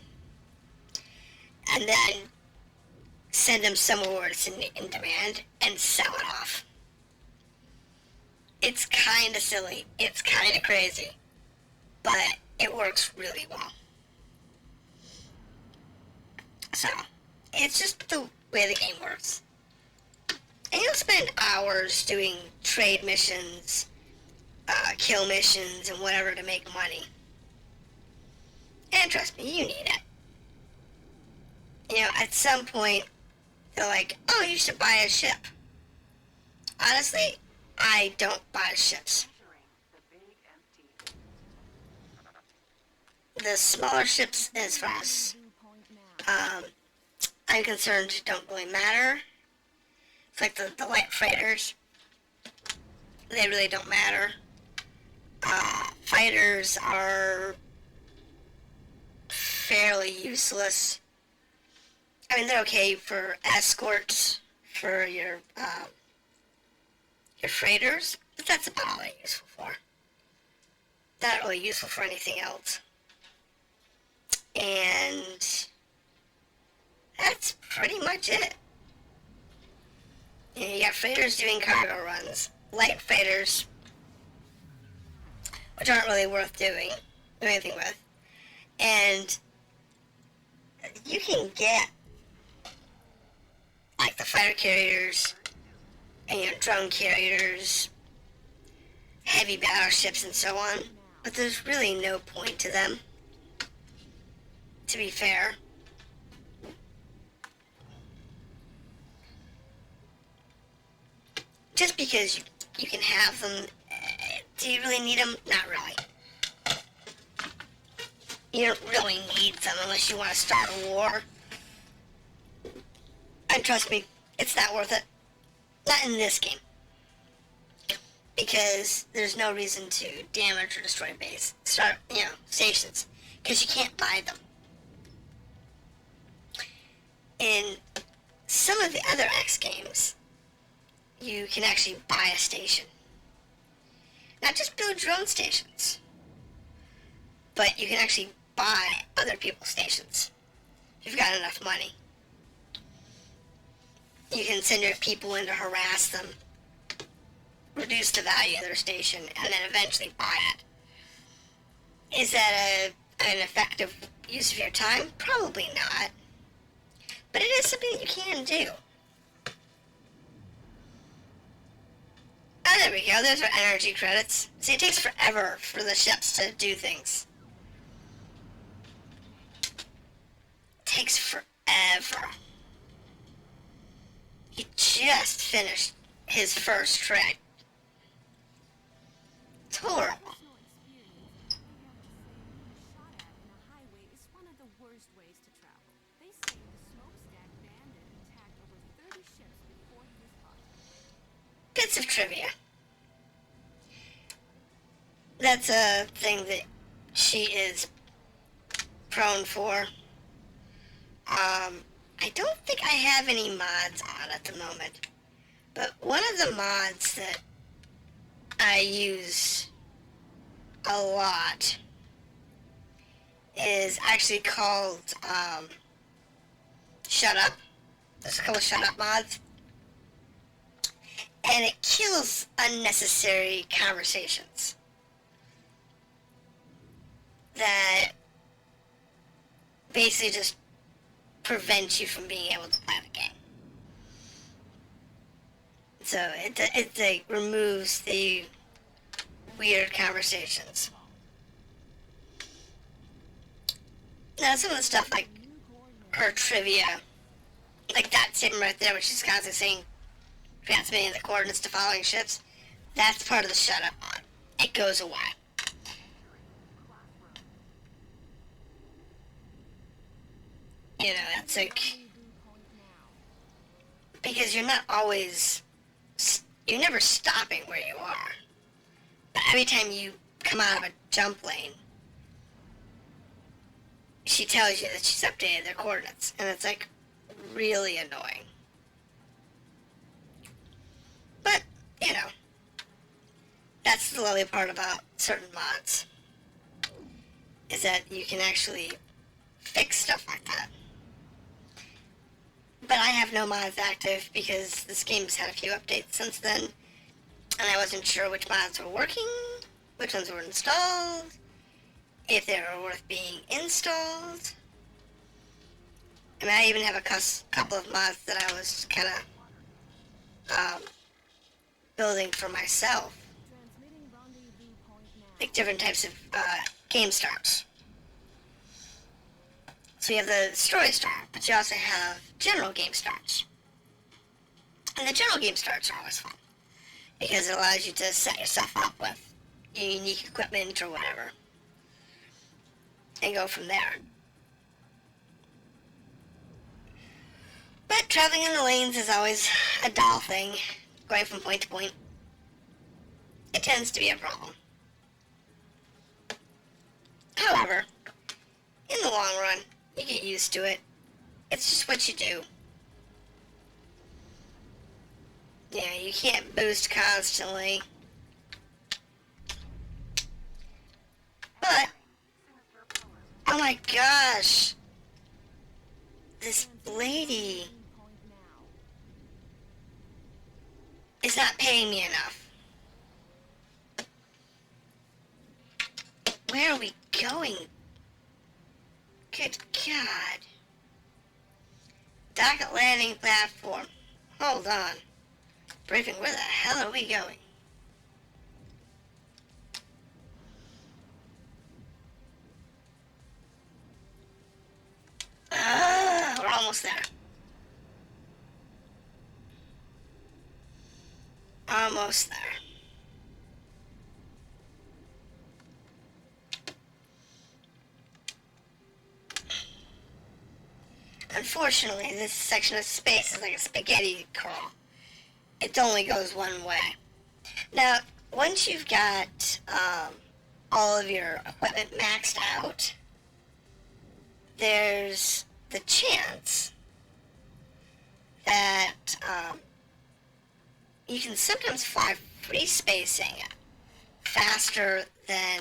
and then send them somewhere where it's in demand and sell it off. It's kind of silly. It's kind of crazy. But it works really well. So, it's just the way the game works. And you'll spend hours doing trade missions, kill missions, and whatever to make money. And trust me, you need it. You know, at some point, they're like, oh, you should buy a ship. Honestly, I don't buy ships. Entering the big empty. The smaller ships, as far as I'm concerned, don't really matter. It's like the light freighters. They really don't matter. Fighters are fairly useless. I mean, they're okay for escorts for your freighters, but that's about all they're useful for. Not really useful for anything else. And that's pretty much it. You know, you got freighters doing cargo runs, light freighters, which aren't really worth doing anything with, and you can get like the fighter carriers and your drone carriers heavy battleships and so on, but there's really no point to them, to be fair. Just because you can have them, do you really need them? Not really. You don't really need them unless you want to start a war. And trust me, it's not worth it. Not in this game. Because there's no reason to damage or destroy stations. Because you can't buy them. In some of the other X games, you can actually buy a station. Not just build your own stations, but you can actually buy other people's stations if you've got enough money. You can send your people in to harass them, reduce the value of their station, and then eventually buy it. Is that an effective use of your time? Probably not. But it is something that you can do. Oh, there we go. Those are energy credits. See, it takes forever for the ships to do things. It takes forever. He just finished his first trek. It's horrible. Personal experience, I have to say being shot at in a highway is one of the worst ways to travel. They say the smokestack bandit attacked over 30 ships before he was caught. Bits of trivia. That's a thing that she is prone for. I don't think I have any mods on at the moment, but one of the mods that I use a lot is actually called Shut Up. There's a couple Shut Up mods. And it kills unnecessary conversations that basically just prevents you from being able to play the game. So it like removes the weird conversations. Now some of the stuff like her trivia, like that statement right there, where she's constantly saying transmitting the coordinates to following ships, that's part of the shut up mod. It goes away. You know, it's like, because you're not always, you're never stopping where you are. But every time you come out of a jump lane, she tells you that she's updated their coordinates, and it's like really annoying. But, you know, that's the lovely part about certain mods, is that you can actually fix stuff like that. But I have no mods active because this game's had a few updates since then, and I wasn't sure which mods were working, which ones were installed, if they were worth being installed. I mean, I even have a couple of mods that I was kind of building for myself, Transmitting rendezvous point now. like different types of game starts. So you have the story start, but you also have general game starts. And the general game starts are always fun, because it allows you to set yourself up with unique equipment or whatever, and go from there. But traveling in the lanes is always a dull thing, going from point to point. It tends to be a problem. However, in the long run, you get used to it. It's just what you do. Yeah, you can't boost constantly. But, oh my gosh, this lady Point now. is not paying me enough. Where are we going? Good God. Dock landing platform. Hold on. Briefing, where the hell are we going? almost there. Almost there. Unfortunately, this section of space is like a spaghetti curl. It only goes one way. Now, once you've got all of your equipment maxed out, there's the chance that you can sometimes fly free spacing faster than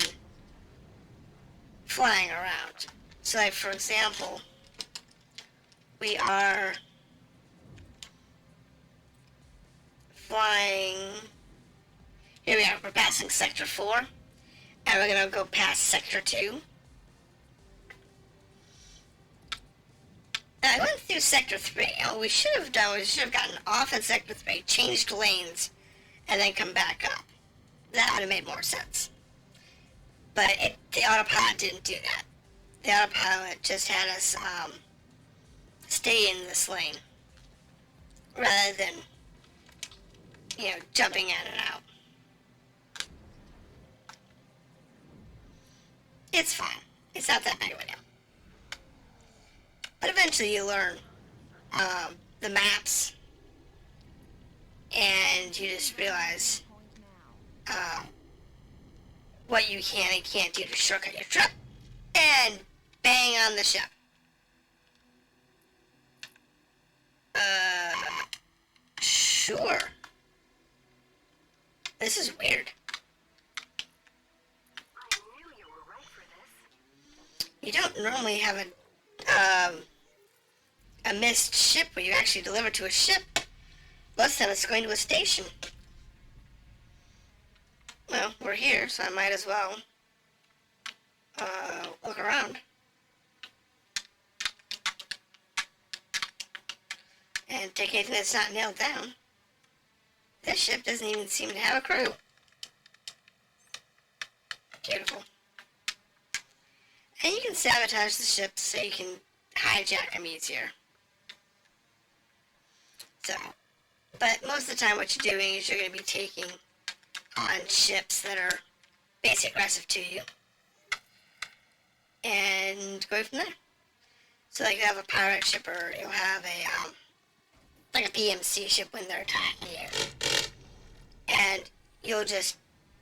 flying around. So, like, for example, we are flying, here we are, we're passing Sector 4, and we're going to go past Sector 2. Now, I went through Sector 3, and what we should have done was we should have gotten off in Sector 3, changed lanes, and then come back up. That would have made more sense. But the autopilot didn't do that. The autopilot just had us stay in this lane, rather than, jumping in and out. It's fine. It's not that big of a deal. But eventually you learn the maps, and you just realize what you can and can't do to shortcut your trip, and bang on the ship. Sure. This is weird. I knew you were right for this. You don't normally have a missed ship where you actually deliver to a ship. Most of the time it's going to a station. Well, we're here, so I might as well look around. And take anything that's not nailed down. This ship doesn't even seem to have a crew. Beautiful. And you can sabotage the ships so you can hijack them easier. So, but most of the time what you're doing is you're going to be taking on ships that are basic aggressive to you. And going from there. So like you have a pirate ship, or you'll have a like a PMC ship when they're attacking you. And you'll just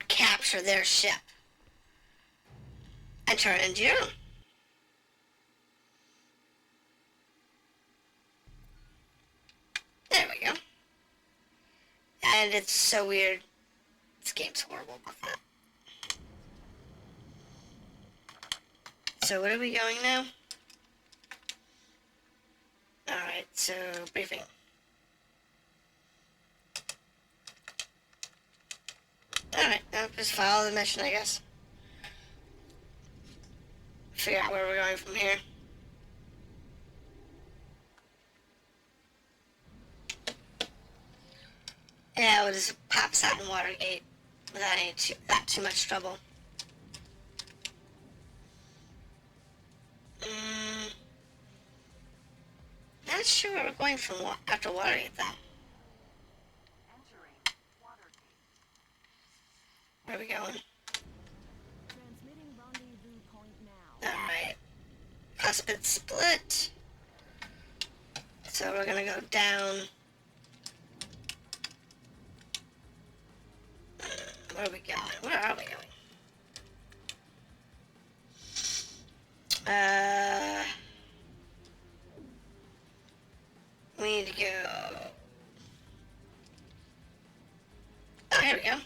capture their ship and turn it into your own. There we go. And it's so weird. This game's horrible about that. So where are we going now? Alright, so briefing. Alright, now just follow the mission, I guess. Figure out where we're going from here. Yeah, we'll just pop out in Watergate without too much trouble. Not sure where we're going from after Watergate, though. Entering Watergate. Where are we going? Transmitting rendezvous point now. Alright. Cuspid split. So we're gonna go down. Where are we going? Where are we going? We need to go. Oh, here we go.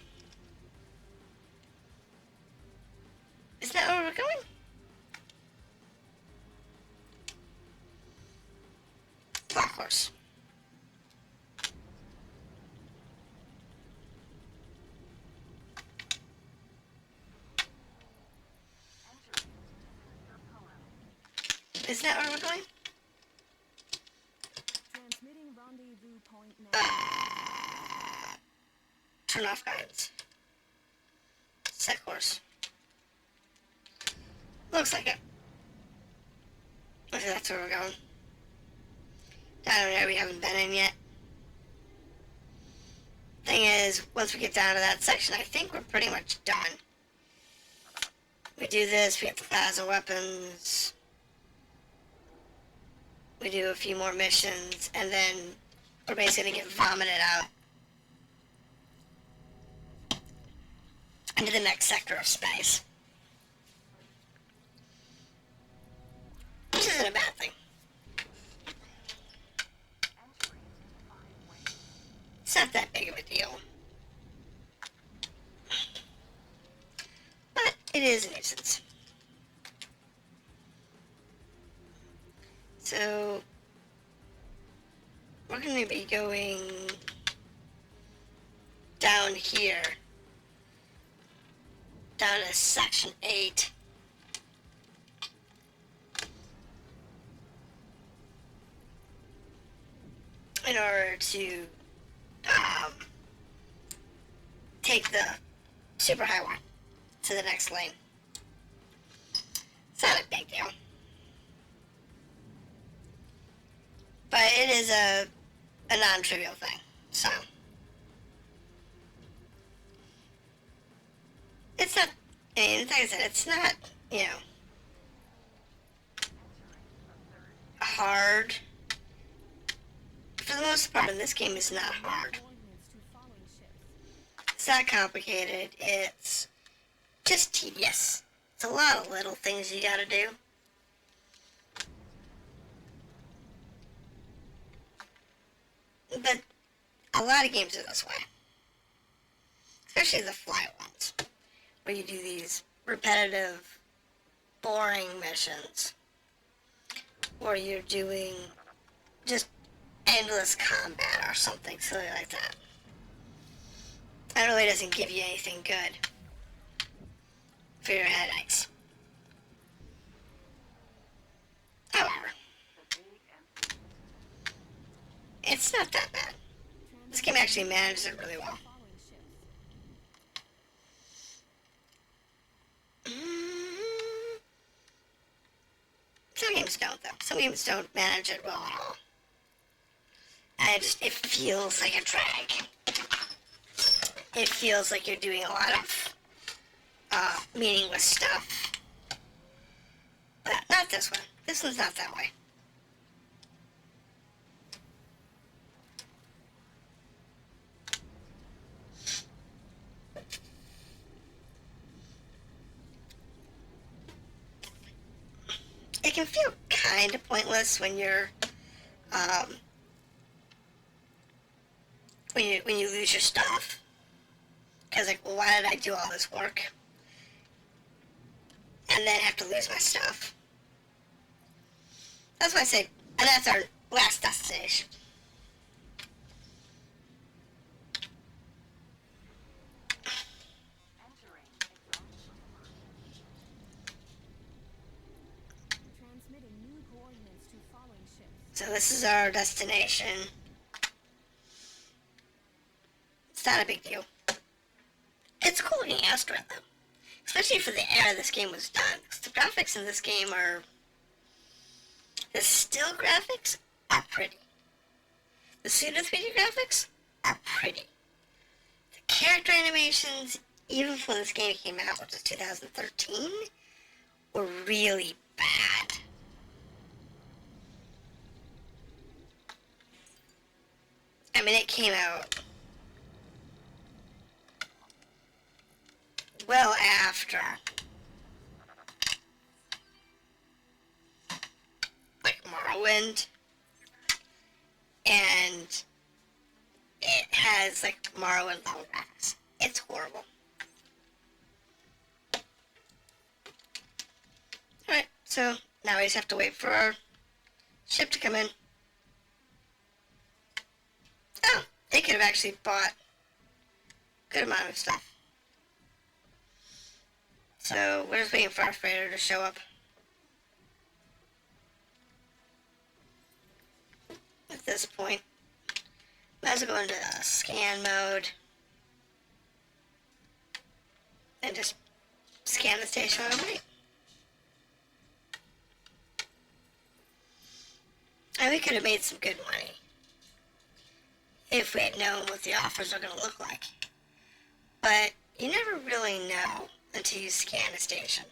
Is that where we're going? Of course. Is that where we're going? Transmitting rendezvous point now. Turn off guidance. Set course. Looks like it. Okay, that's where we're going. down there we haven't been in yet. Thing is, once we get down to that section, I think we're pretty much done. We do this, we get the 1,000 weapons. We do a few more missions, and then we're basically gonna get vomited out into the next sector of space. Which isn't a bad thing. It's not that big of a deal. But it is a nuisance. So, we're going to be going down here, down to section 8. In order to take the super highway to the next lane. It's not a big deal. But it is a non-trivial thing, so. It's not, I mean, like I said, it's not, you know, hard. For the most part, in this game, it's not hard. It's not complicated, it's just tedious. It's a lot of little things you gotta do. But a lot of games are this way. Especially the fly ones, where you do these repetitive, boring missions. Or you're doing just endless combat or something silly like that. That really doesn't give you anything good for your headaches. However, it's not that bad. This game actually manages it really well. Some games don't, though. Some games don't manage it well at all. And it feels like a drag. It feels like you're doing a lot of meaningless stuff. But not this one. This one's not that way. It can feel kind of pointless when you're, when you lose your stuff. Because, like, well, why did I do all this work? And then have to lose my stuff. That's why I say, and that's our last destination. Transmitting new coordinates to following ships. So this is our destination. It's not a big deal. It's a cool looking asteroid, though. Especially for the era this game was done. 'Cause the graphics in this game are... The still graphics are pretty. The pseudo 3D graphics are pretty. The character animations, even when this game came out, which was 2013, were really bad. I mean, it came out well after, like, Morrowind, and it has, like, Morrowind level graphics. It's horrible. Alright, so now we just have to wait for our ship to come in. Oh, they could have actually bought a good amount of stuff. So, we're just waiting for our freighter to show up. At this point, might as well go into scan mode. And just scan the station while I wait. And we could have made some good money if we had known what the offers are going to look like. But you never really know until you scan a station.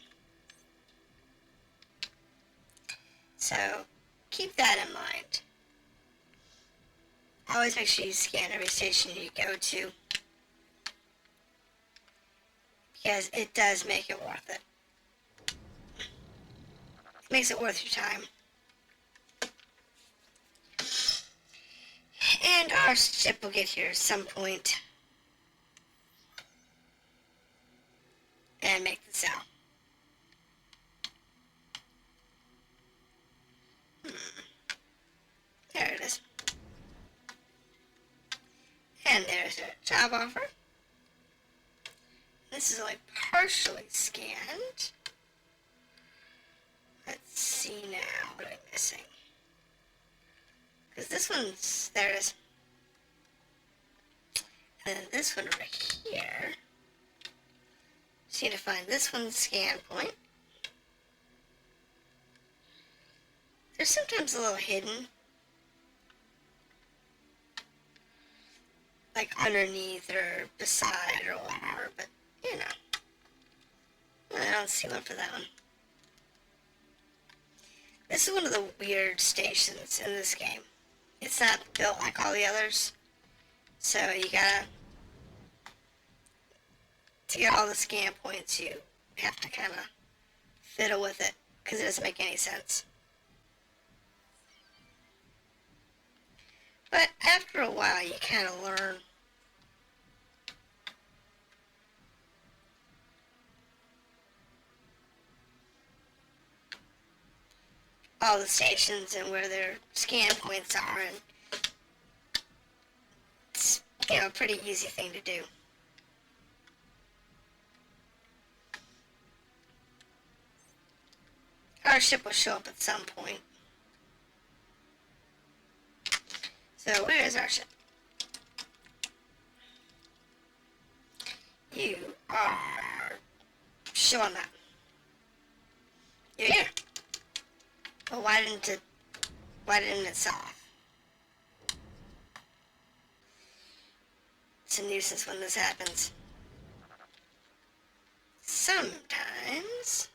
So keep that in mind. Always make sure you scan every station you go to, because it does make it worth it. It makes it worth your time. And our ship will get here at some point and make the sale. There it is. And there's a job offer. This is only partially scanned. Let's see now what I'm missing. Because this one's, there it is. And then this one over here. Just need to find this one's scan point. They're sometimes a little hidden. Like underneath or beside or whatever, but you know. I don't see one for that one. This is one of the weird stations in this game. It's not built like all the others. So you gotta, to get all the scan points, you have to kind of fiddle with it, because it doesn't make any sense. But after a while, you kind of learn. All the stations and where their scan points are, and it's, you know, a pretty easy thing to do. Our ship will show up at some point. So where is our ship? You are showing that. You're here. Well, why didn't it sell off? It's a nuisance when this happens. Sometimes.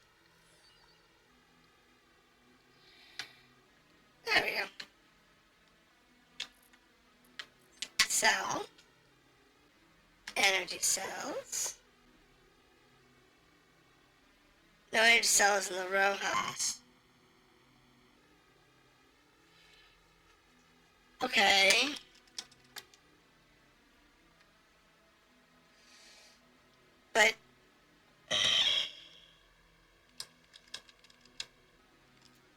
There we go. Sell. Energy cells. No energy cells in the row house. Okay. But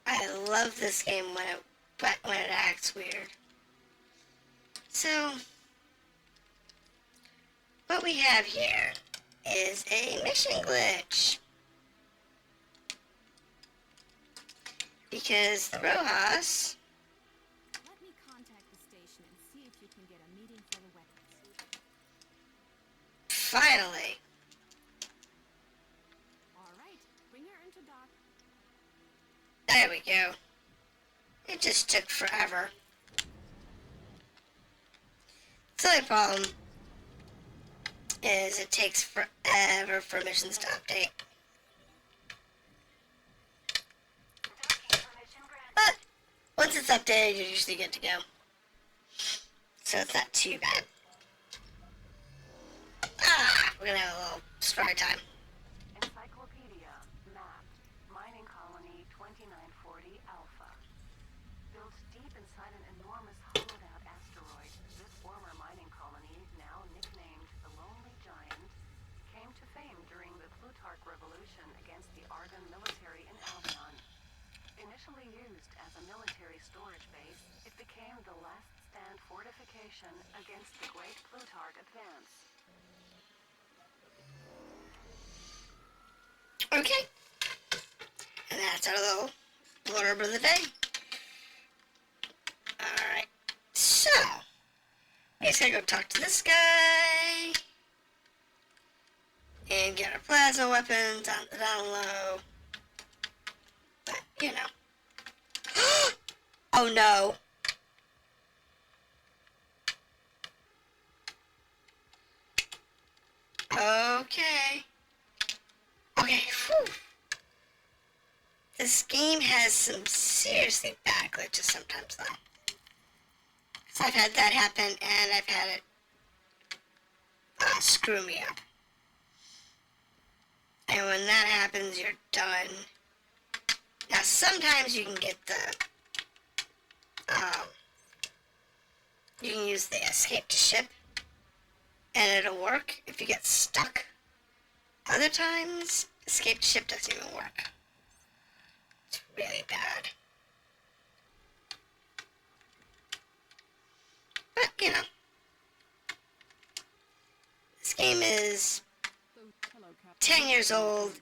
I love this game when it acts weird. So what we have here is a mission glitch. Because the Rojas, Let me contact the station and see if you can get a meeting for the weapons. finally, All right, bring her into dock. there we go. It just took forever. The only problem is it takes forever for missions to update. But once it's updated, you're usually good to go. So it's not too bad. We're gonna have a little story time. Encyclopedia, map, mining colony 2940 Alpha. Built deep inside an enormous hollowed-out asteroid, this former mining colony, now nicknamed the Lonely Giant, came to fame during the Plutarch Revolution against the Argon military in Albion. Initially used as a military storage base, it became the last-stand fortification against the Great Plutarch advance. Okay. And that's our little blurb of the day. Alright. So, we just gotta go talk to this guy. And get our plasma weapons on the down low. But, you know. Oh no. Okay. Okay, whew. This game has some seriously bad glitches sometimes, though. So I've had that happen, and I've had it screw me up. And when that happens, you're done. Now, sometimes you can get you can use the escape to ship, and it'll work if you get stuck. Other times, escape to ship doesn't even work. It's really bad. But, you know, this game is 10 years old,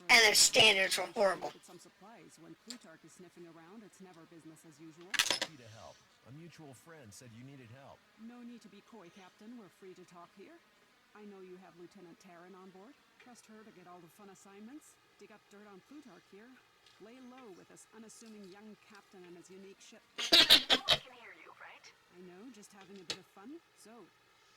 and their standards were horrible. Some supplies. When Plutarch is sniffing around, it's never business as usual. Happy to help. A mutual friend said you needed help. No need to be coy, Captain. We're free to talk here. I know you have Lieutenant Terran on board. Trust her to get all the fun assignments. Dig up dirt on Plutarch here. Lay low with this unassuming young captain and his unique ship. I can hear you, right? I know, just having a bit of fun. So,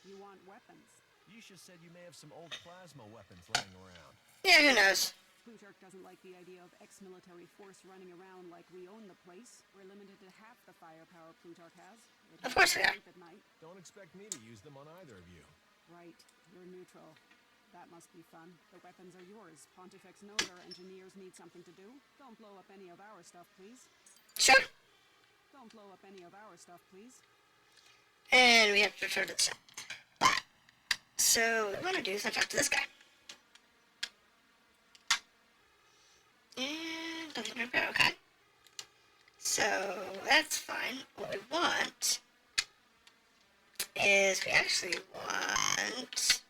you want weapons? Yisha said you may have some old plasma weapons laying around. Yeah, who knows? Plutarch doesn't like the idea of ex-military force running around like we own the place. We're limited to half the firepower Plutarch has. It Of course we are. sleep at night. Don't expect me to use them on either of you. Right, you're neutral. That must be fun. The weapons are yours. Pontifex knows our engineers need something to do. Don't blow up any of our stuff, please. Sure. Don't blow up any of our stuff, please. And we have to return to the ship. So, what we want to do is talk to this guy. And nothing to repair, okay. So, that's fine. What we want is we actually want...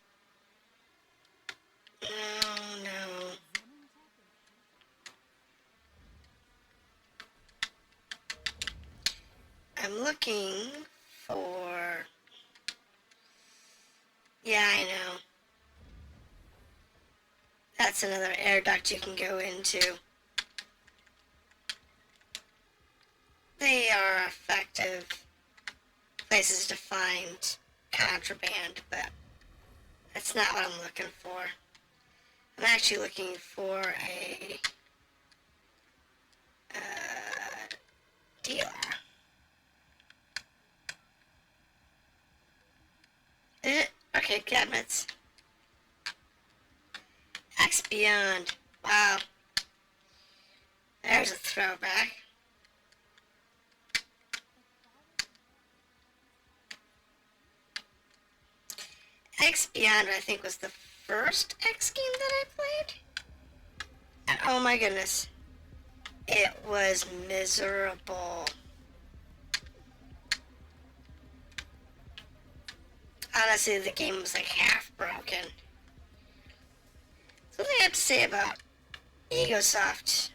No. I'm looking for... Yeah, I know. That's another air duct you can go into. They are effective places to find contraband, but that's not what I'm looking for. I'm actually looking for a dealer. Okay, cabinets. X Beyond. Wow. There's a throwback. X Beyond, I think, was the first X game that I played. And oh my goodness. It was miserable. Honestly, the game was like half broken. So what I have to say about Egosoft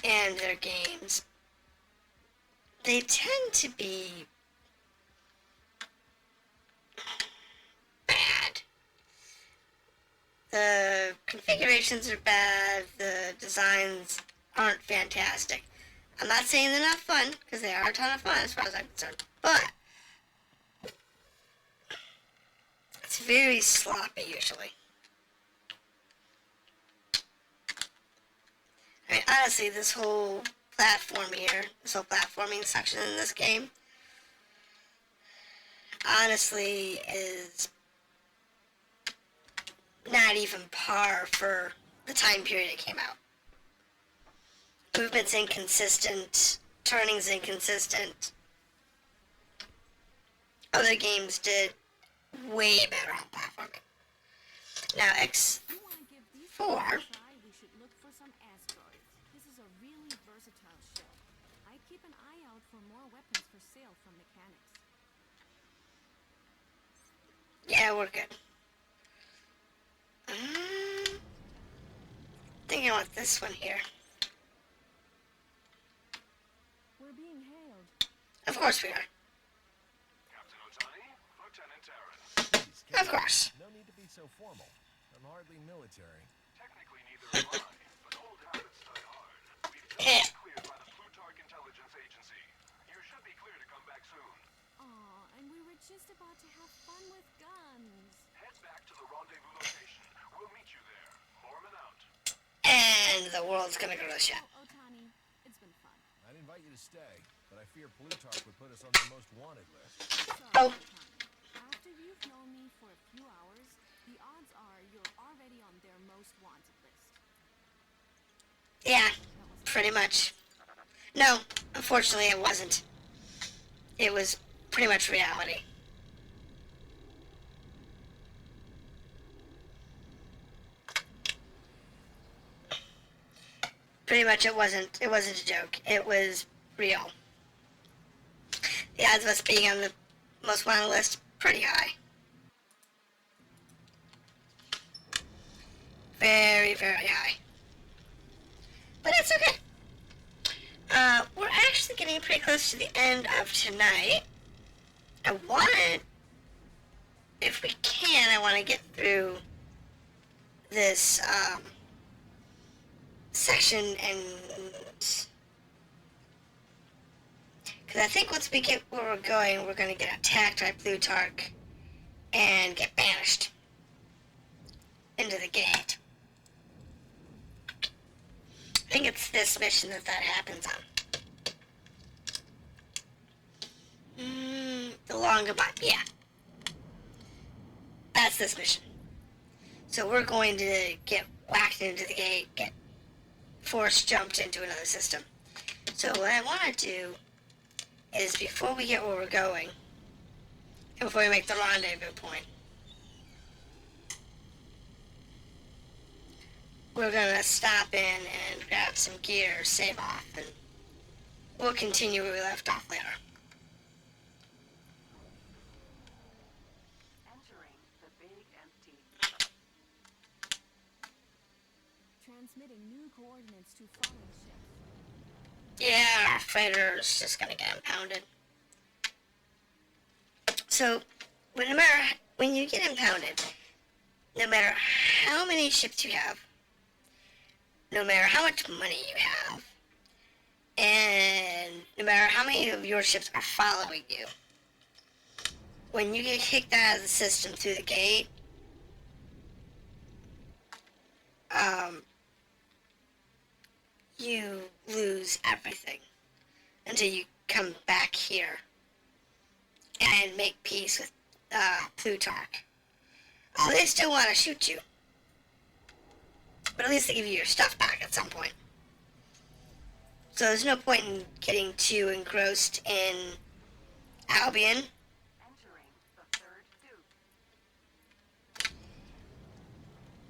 and their games, they tend to be bad. The configurations are bad, the designs aren't fantastic. I'm not saying they're not fun, because they are a ton of fun as far as I'm concerned, but it's very sloppy usually. I mean, honestly, this whole platform here, this whole platforming section in this game, honestly is not even par for the time period it came out. Movement's inconsistent, turning's inconsistent. Other games did way better on platforming. Now, You want to give these X4, things a try, we should look for some asteroids. This is a really versatile ship. I keep an eye out for more weapons for sale from mechanics. yeah, we're good. I think I want this one here. We're being hailed. Of course we are. Captain Otani, Lieutenant Terran. Please, Of Captain, course. no need to be so formal. I'm hardly military. Technically neither am I, but old habits die hard. We've just Yeah. been cleared by the Plutarch just about to have fun with guns. Head back to the rendezvous location. We'll meet you there. Mormon out. And the world's gonna go to shit. Oh, Otani, it's been fun. I'd invite you to stay, but I fear Plutarch would put us on the most wanted list. Sorry, Oh. Otani. After you've known me for a few hours, the odds are you're already on their most wanted list. Yeah, That was pretty much. No, unfortunately it wasn't. It was pretty much reality. Pretty much it wasn't a joke. It was real. The odds of us being on the most wanted list, pretty high. Very, very high. But it's okay. We're actually getting pretty close to the end of tonight. I want, if we can, I want to get through this, section and, because I think once we get where we're going to get attacked by Plutarch and get banished into the gate. I think it's this mission that happens on. The long goodbye, yeah. That's this mission. So we're going to get whacked into the gate, get force jumped into another system. So what I want to do is, before we get where we're going, and before we make the rendezvous point, we're gonna stop in and grab some gear, save off, and we'll continue where we left off later. Entering the big empty. transmitting new coordinates to falling ships. Yeah, our fighter's just gonna get impounded. So, when you get impounded, no matter how many ships you have, no matter how much money you have, and no matter how many of your ships are following you, when you get kicked out of the system through the gate, you lose everything until you come back here and make peace with Plutarch. Oh, they still want to shoot you, but at least they give you your stuff back at some point. So there's no point in getting too engrossed in Albion. Entering the third dupe.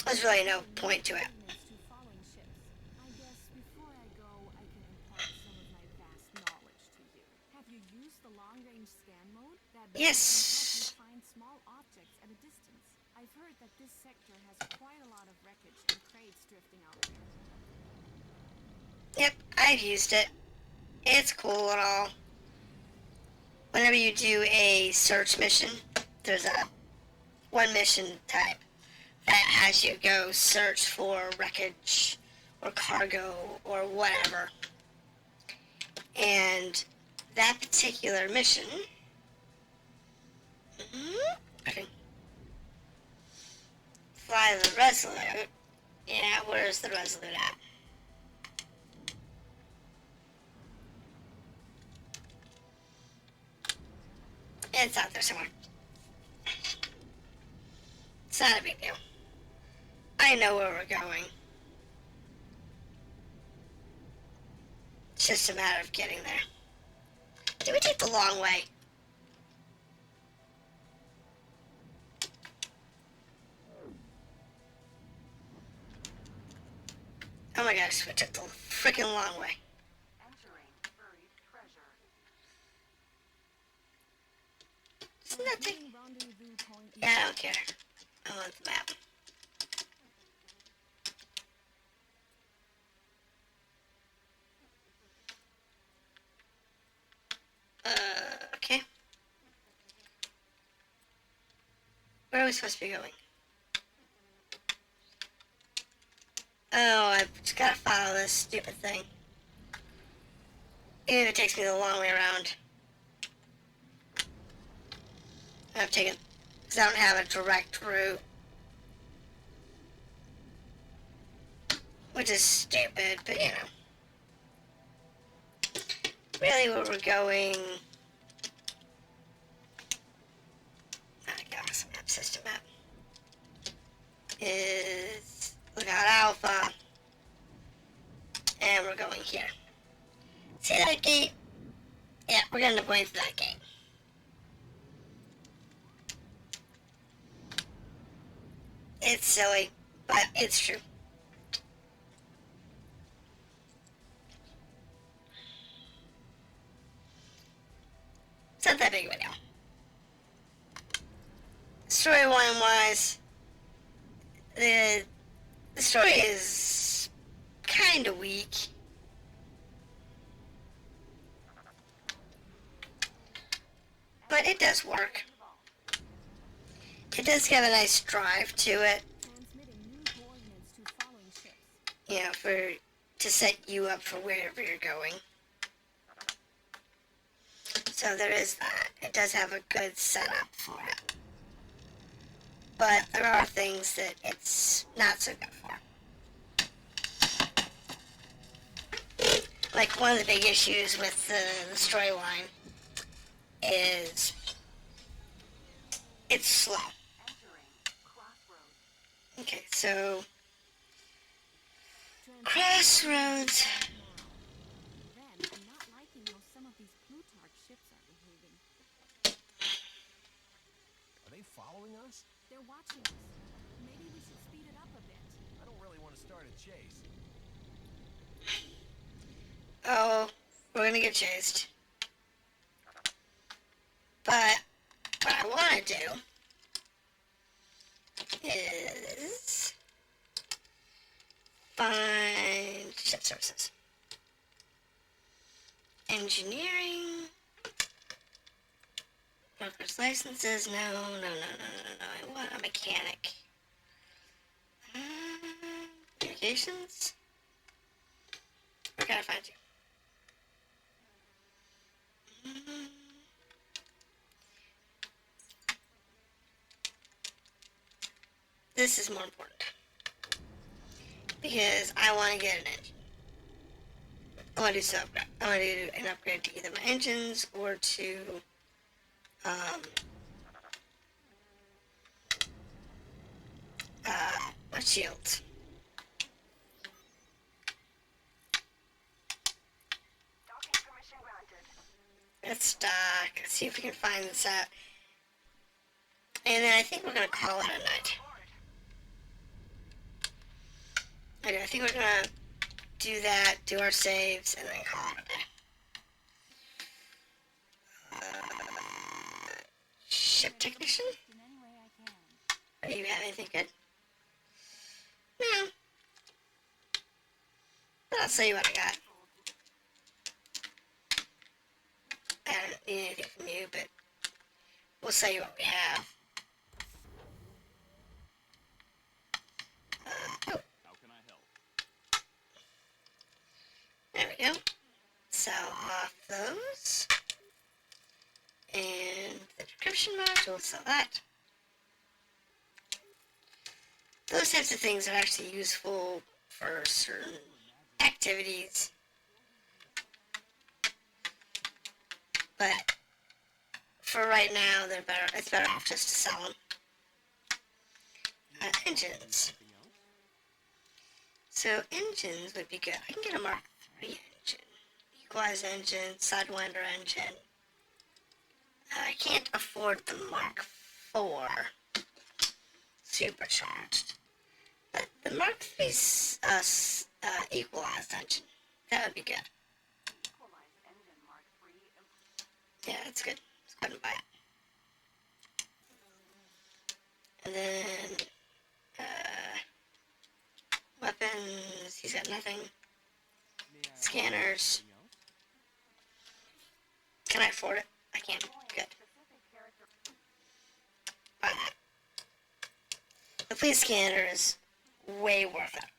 There's really no point to it. Coordinates to falling ships. I guess before I go, I can impart some of my vast knowledge to you. Have you used the long-range scan mode? That Yes. can help you find small objects at a distance. I've heard that this sector has quite a lot of wreckage and crates drifting out there. Yep, I've used it. It's cool and all. Whenever you do a search mission, there's one mission type that has you go search for wreckage or cargo or whatever. And that particular mission, okay. Fly the Resolute. Yeah, where's the Resolute at? It's out there somewhere. It's not a big deal. I know where we're going. It's just a matter of getting there. Did we take the long way? Oh my gosh, we took the freaking long way. Entering buried treasure. Isn't that thing? Transmitting rendezvous point. Yeah, I don't care. I want the map. Okay. Where are we supposed to be going? Oh, I've just gotta follow this stupid thing. Even if it takes me the long way around. I've taken, because I don't have a direct route. Which is stupid, but you know. Really where we're going... I got map, system map. Is Lookout Alpha. And we're going here. See that gate? Yeah, we're gonna end up going through that gate. It's silly, but it's true. It's not that big of a deal. Storyline wise, the story is kind of weak. But it does work. It does have a nice drive to it. Transmitting new coordinates to following ships. You know, to set you up for wherever you're going. So there is that. It does have a good setup for it. But there are things that it's not so good for. Like one of the big issues with the storyline is it's slow. Okay, so Crossroads. Then I'm not liking how some of these Plutarch ships are behaving. Are they following us? They're watching us. Maybe we should speed it up a bit. I don't really want to start a chase. Oh, we're gonna get chased. But what I want to do is find ship services. Engineering. Workers licenses. No. I want a mechanic. Communications. Where can I find you? This is more important. Because I want to get an engine. I want to do some upgrade. I want to do an upgrade to either my engines or to my shields. Docking permission granted. Let's dock. Let's see if we can find this out. And then I think we're going to call it a night. Okay, I think we're going to do that, do our saves, and then call it a day. Ship technician? In any way I can. Do you have anything good? No. But I'll tell you what I got. I don't need anything from you, but we'll tell you what we have. Oh. How can I help? There we go. Sell off those. And the decryption module, sell that. Those types of things are actually useful for certain activities. But for right now, they're better. It's better off just to sell them. Engines. So engines would be good. I can get a Mark III engine, Equalizer engine, Sidewinder engine. I can't afford the Mark IV supercharged, but the Mark III's equalized engine, that would be good. Equalized engine Mark III. Yeah, that's good. Let's go ahead and buy it. And then weapons, he's got nothing. Scanners. Can I afford it? I can. Good. Buy that. The police scanner is way worth it.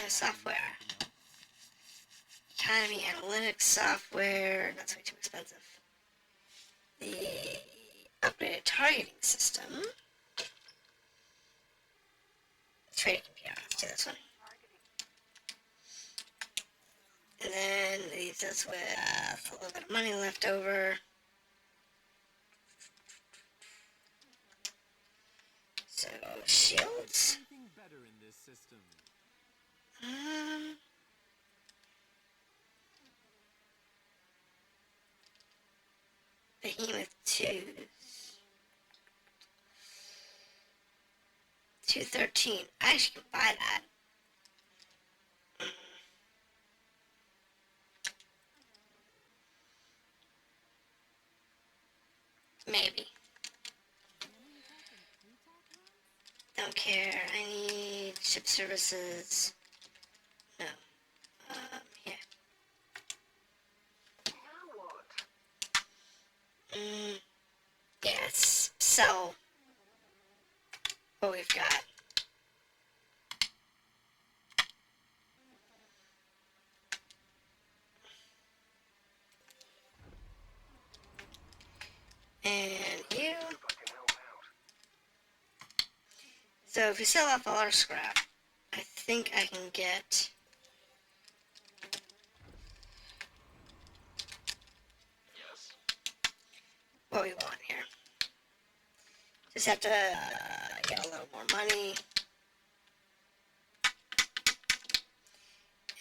Software. autonomy analytics software. That's way too expensive. The upgraded targeting system. Trading computer. Let's do this one. And then leaves us with a little bit of money left over. So shields. Anything better in this system? Behemoth 2. 213. I actually can buy that. Maybe. Don't care. I need ship services. No. Yeah. Now what? Yes. Sell what we've got. And you. If I can help out. So if we sell off all our scrap, I think I can get Yes. what we want here. Just have to get a little more money.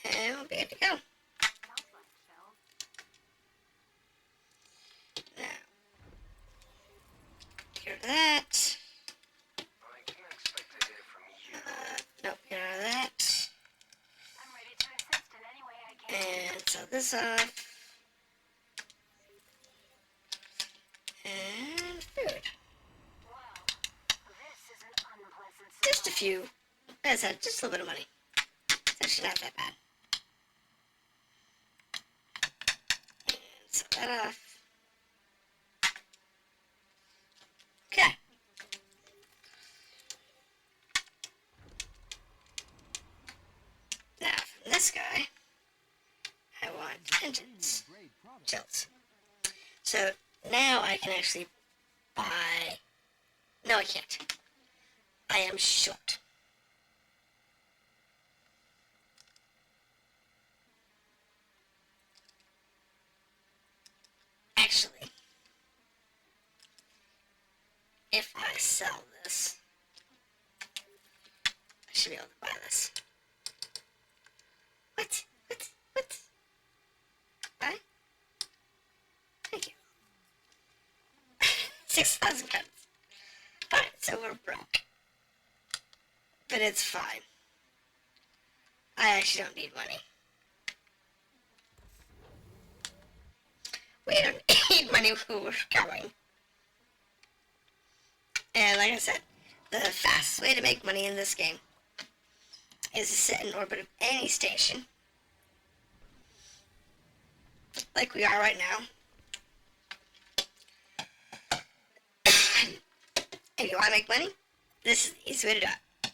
And we'll be good to go. Sounds like shells. Now, get rid of that. I can't expect to hear from you. Nope, get rid of that. I'm ready to assist in any way I can. And sell this off. And food. Wow, this is an unpleasant Just a few. Like I said, just a little bit of money. It's actually not that bad. And sell that off. Okay. Now, from this guy, I want engines. Great product. Shells. So now I can actually buy. No, I can't. I am short. Actually, if I sell this, I should be able to buy this. What? What? Buy? Thank you. 6,000 credits. Alright, so we're broke. But it's fine. I actually don't need money. We don't need money where we're going. And like I said, the fastest way to make money in this game is to sit in orbit of any station, like we are right now. If you want to make money, this is the easy way to do it.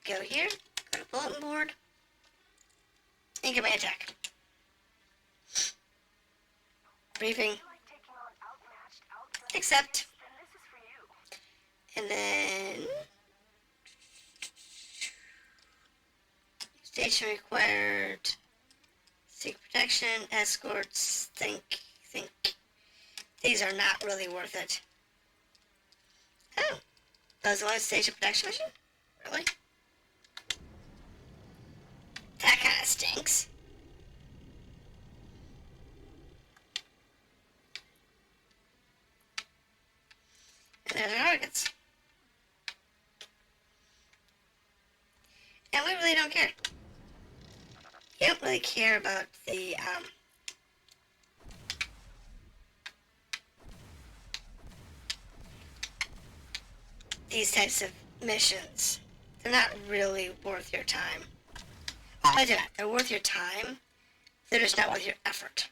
Go here, go to bulletin board, and get my attack. Briefing, You like taking on outmatched, outflanked accept, then this is for you. and then station required, seek protection, escorts, think. These are not really worth it. Oh, that was the only station protection mission? Really? That kind of stinks. And there's our targets. And we really don't care. You don't really care about the, these types of missions. They're not really worth your time. I do that. They're worth your time. They're just not worth your effort.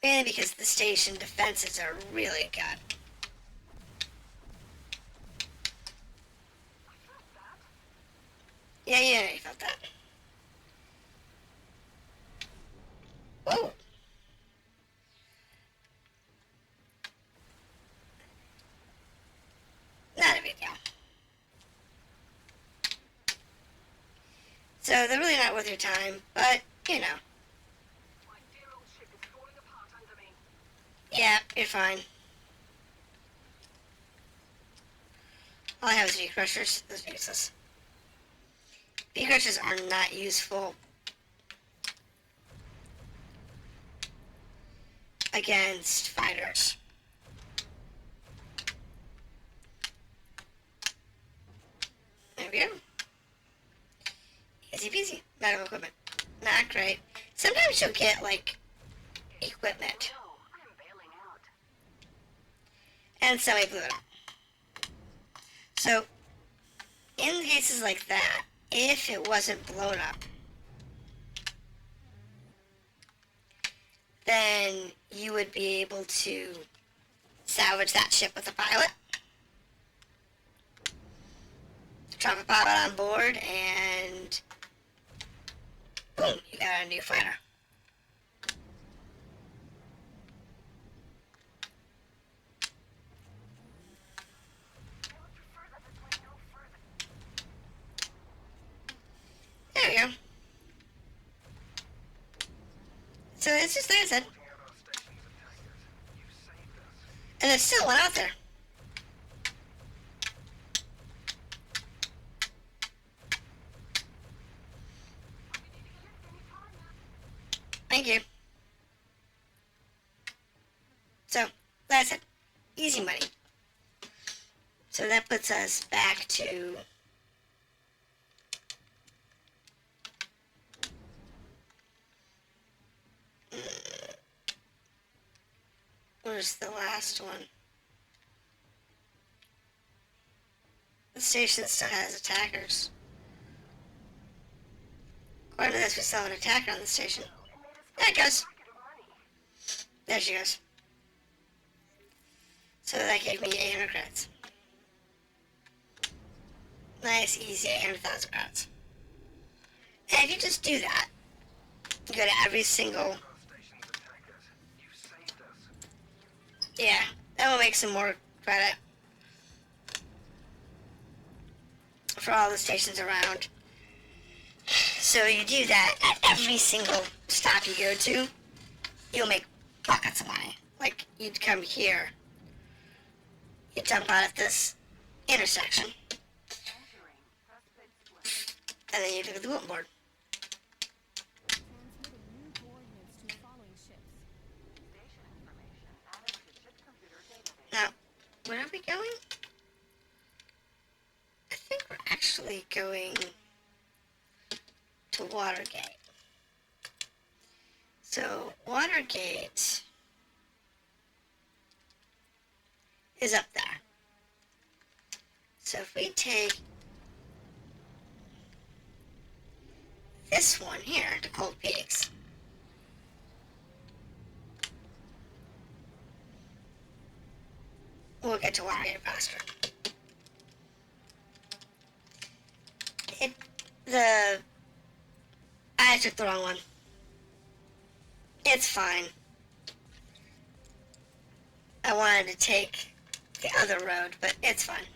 Mainly because the station defenses are really good. Yeah, you felt that. Whoa. Not a big deal. So they're really not worth your time, but, you know. My dear old ship is falling apart under me. Yeah, you're fine. All I have is V-crushers. Those are useless. V-crushers are not useful against fighters. There we go. Easy peasy. Medical equipment. Not great. Sometimes you'll get, like, equipment. No, I am bailing out. And somebody blew it up. So, in cases like that, if it wasn't blown up, then you would be able to salvage that ship with a pilot, drop a pilot on board, and boom, you got a new fighter. I would prefer that this went no further. There we go. So it's just like I said. Putting out our stations and tankers. You've saved us. And there's still one out there. Thank you. So, like I said, easy money. So that puts us back to where's the last one? The station still has attackers. According to this, we still have an attacker on the station. There it goes. There she goes. So that gave me 800 credits. Nice, easy 800,000 credits. And if you just do that, you go to every single... Our stations and tankers. You've saved us. Yeah, that will make some more credit for all the stations around. So you do that at every single stop you go to, you'll make buckets of money. Like, you'd come here, you jump out at this intersection, and then you look at the bulletin board. Transmitting new coordinates to following ships. Station information added to ship computer database. Now, where are we going? I think we're actually going to Watergate. So, Watergate is up there. So if we take this one here to Cold Peaks, we'll get to Watergate faster. I took the wrong one. It's fine. I wanted to take the other road, but it's fine.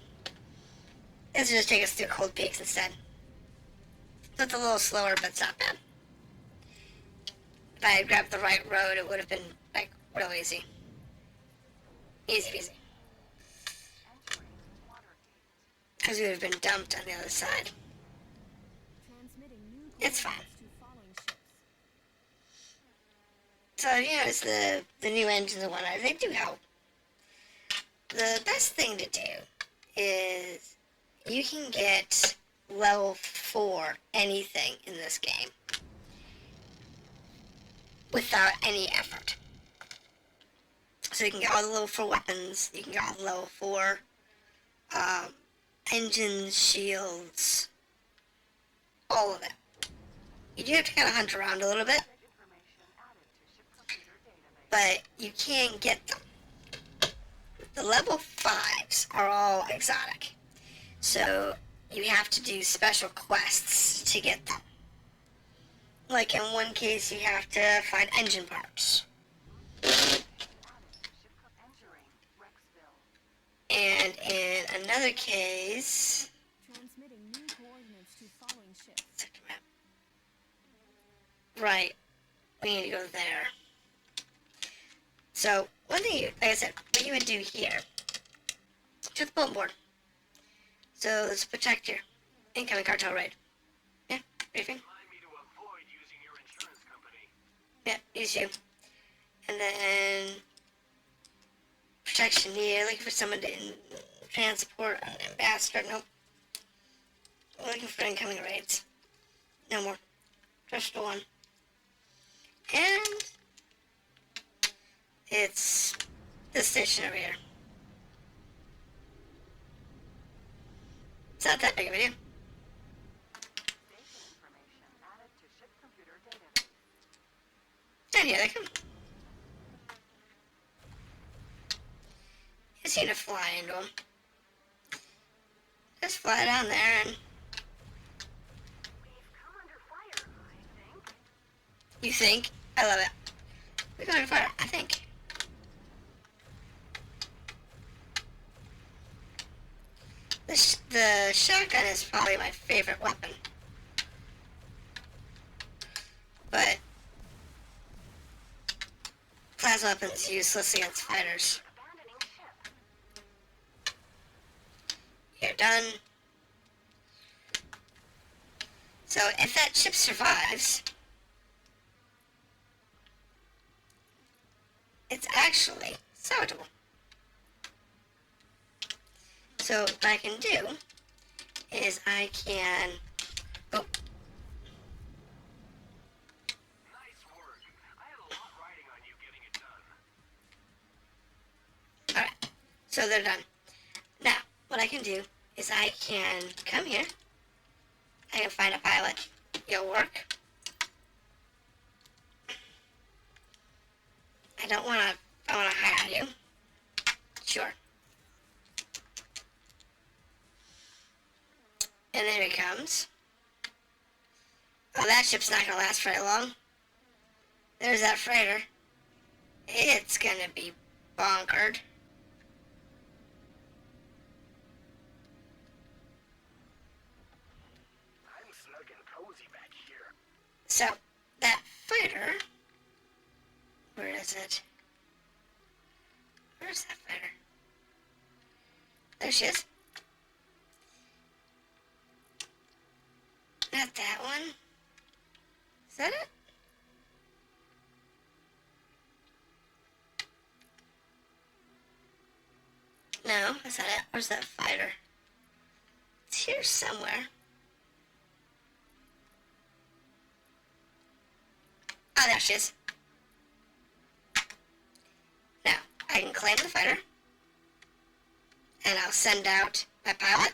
Let's just take us through Cold Peaks instead. So it's a little slower, but it's not bad. If I had grabbed the right road, it would have been, like, real easy. Easy peasy. Because we would have been dumped on the other side. Transmitting new It's fine. coordinates to following ships. So, you know, it's the new engines and whatnot. They do help. The best thing to do is you can get level 4 anything in this game without any effort. So you can get all the level 4 weapons, you can get all the level 4 engines, shields, all of it. You do have to kind of hunt around a little bit, but you can get them. The level 5s are all exotic. So you have to do special quests to get them. Like in one case, you have to find engine parts. And in another case... Transmitting new coordinates to following ships. Second map. Right. We need to go there. So, one thing, like I said, what you would do here, to the bulletin board. So, let's protect your incoming cartel raid. Yeah, briefing. Remind me to avoid using your insurance company. Yeah, use you. And then, protection here, looking for someone to transport an ambassador. Nope. Looking for incoming raids. No more. Just the one. And it's this station over here. It's not that big of a deal. Station information added to ship computer database. And here they come. You just need to fly into them. Just fly down there and... We've come under fire, I think. You think? I love it. We're going to fire, I think. The shotgun is probably my favorite weapon. But plasma weapons useless against fighters. Abandoning ship. You're done. So if that ship survives, it's actually salvageable. So what I can do is I can... Oh, Nice work. I had a lot riding on you getting it done. alright. So they're done. Now, what I can do is I can come here. I can find a pilot. You'll work. I want to hire you. Sure. And there he comes. Oh, that ship's not gonna last very long. There's that freighter. It's gonna be bonkered. I'm snug and cozy back here. So, that fighter... Where is it? Where's that fighter? There she is. Not that one. Is that it? No, is that it? Where's that fighter? It's here somewhere. Oh, there she is. Now, I can claim the fighter. And I'll send out my pilot.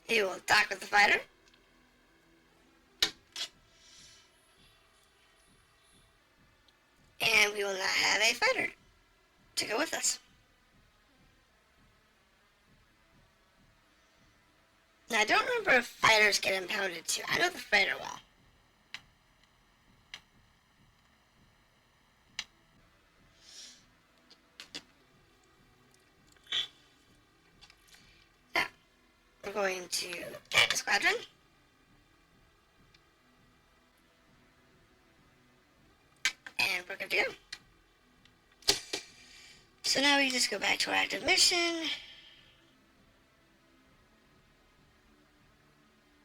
He will dock with the fighter. And we will not have a fighter to go with us. Now, I don't remember if fighters get impounded too. I know the freighter well. Now, we're going to add the squadron. And we're good to go. So now we just go back to our active mission.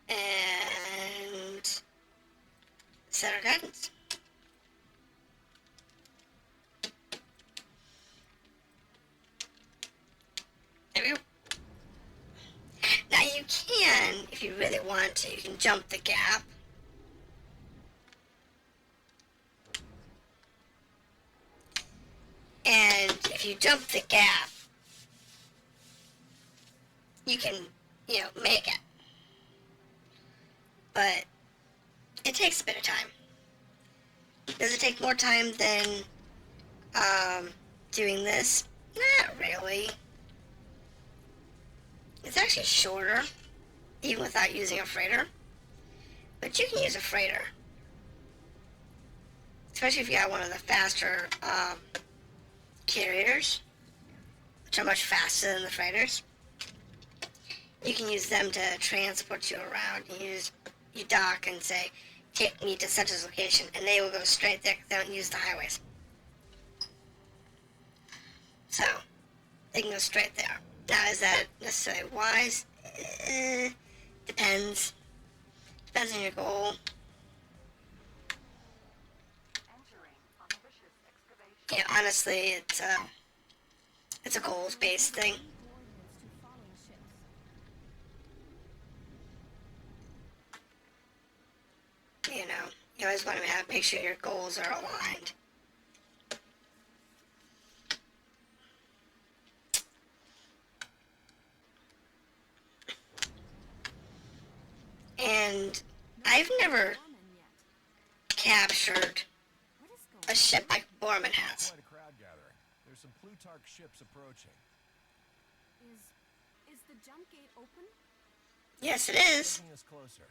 And set our guidance. There we go. Now you can, if you really want to, you can jump the gap. And if you jump the gap, you can, make it. But it takes a bit of time. Does it take more time than doing this? Not really. It's actually shorter, even without using a freighter. But you can use a freighter. Especially if you got one of the faster carriers, which are much faster than the freighters. You can use them to transport you around. You dock and say, take me to such a location, and they will go straight there because they don't use the highways. So, they can go straight there. Now, is that necessarily wise? Depends. Depends on your goal. Entering auspicious excavation. Yeah, honestly, it's a goals-based thing. Coordinates to falling ships. You know, you always want to make sure your goals are aligned. And I've never Woman yet. captured What is a going ship like Borman has. Quite a crowd gathering. There's some Plutarch ships approaching. Is the jump gate open? Yes, it is. Taking us closer.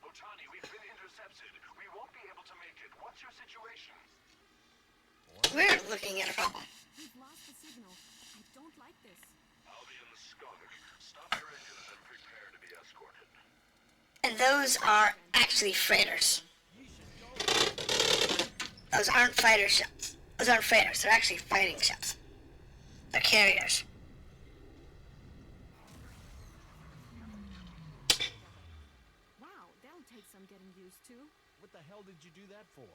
Otani, we've been intercepted. We won't be able to make it. What's your situation? We're looking at a problem. We've lost the signal. I don't like this. Albion skunk. Stop your engines and prepare to be escorted. And those are actually freighters. Those aren't fighter ships. Those aren't freighters. They're actually fighting ships. They're carriers. Wow, that'll take some getting used to. What the hell did you do that for?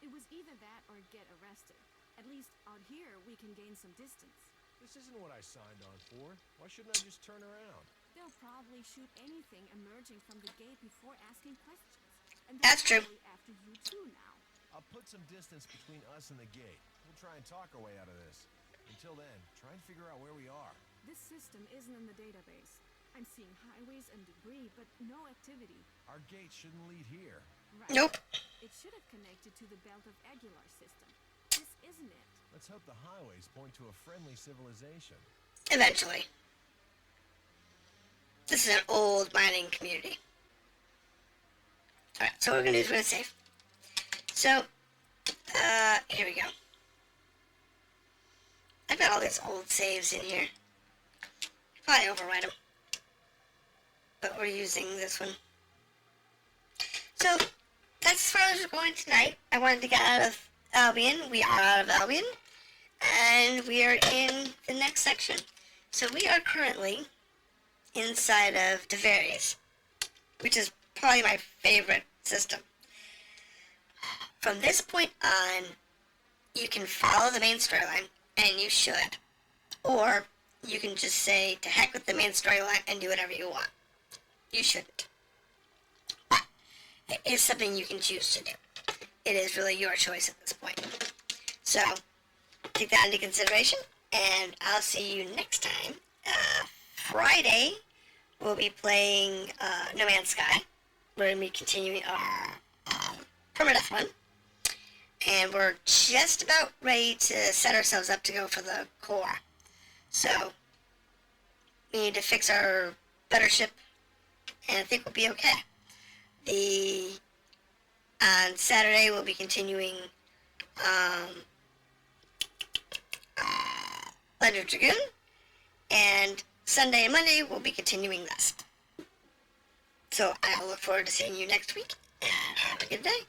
It was either that or get arrested. At least out here, we can gain some distance. This isn't what I signed on for. Why shouldn't I just turn around? They'll probably shoot anything emerging from the gate before asking questions. And That's they're true. probably after you too now. I'll put some distance between us and the gate. We'll try and talk our way out of this. Until then, try and figure out where we are. This system isn't in the database. I'm seeing highways and debris, but no activity. Our gate shouldn't lead here. Right. Nope. It should have connected to the Belt of Aguilar system. This isn't it. Let's hope the highways point to a friendly civilization. Eventually. This is an old mining community. Alright, so what we're going to do is we're going to save. So, here we go. I've got all these old saves in here. Probably overwrite them. But we're using this one. So, that's as far as we're going tonight. I wanted to get out of Albion. We are out of Albion. And we are in the next section. So we are currently inside of Deverius, which is probably my favorite system. From this point on, you can follow the main storyline, and you should. Or you can just say, to heck with the main storyline and do whatever you want. You shouldn't. But it is something you can choose to do. It is really your choice at this point. So, take that into consideration, and I'll see you next time. Friday, we'll be playing No Man's Sky. We're going to be continuing our permadeath run. And we're just about ready to set ourselves up to go for the core. So, we need to fix our better ship, and I think we'll be okay. On Saturday, we'll be continuing Legend of Dragoon, and Sunday and Monday, we'll be continuing this. So, I look forward to seeing you next week, and have a good day.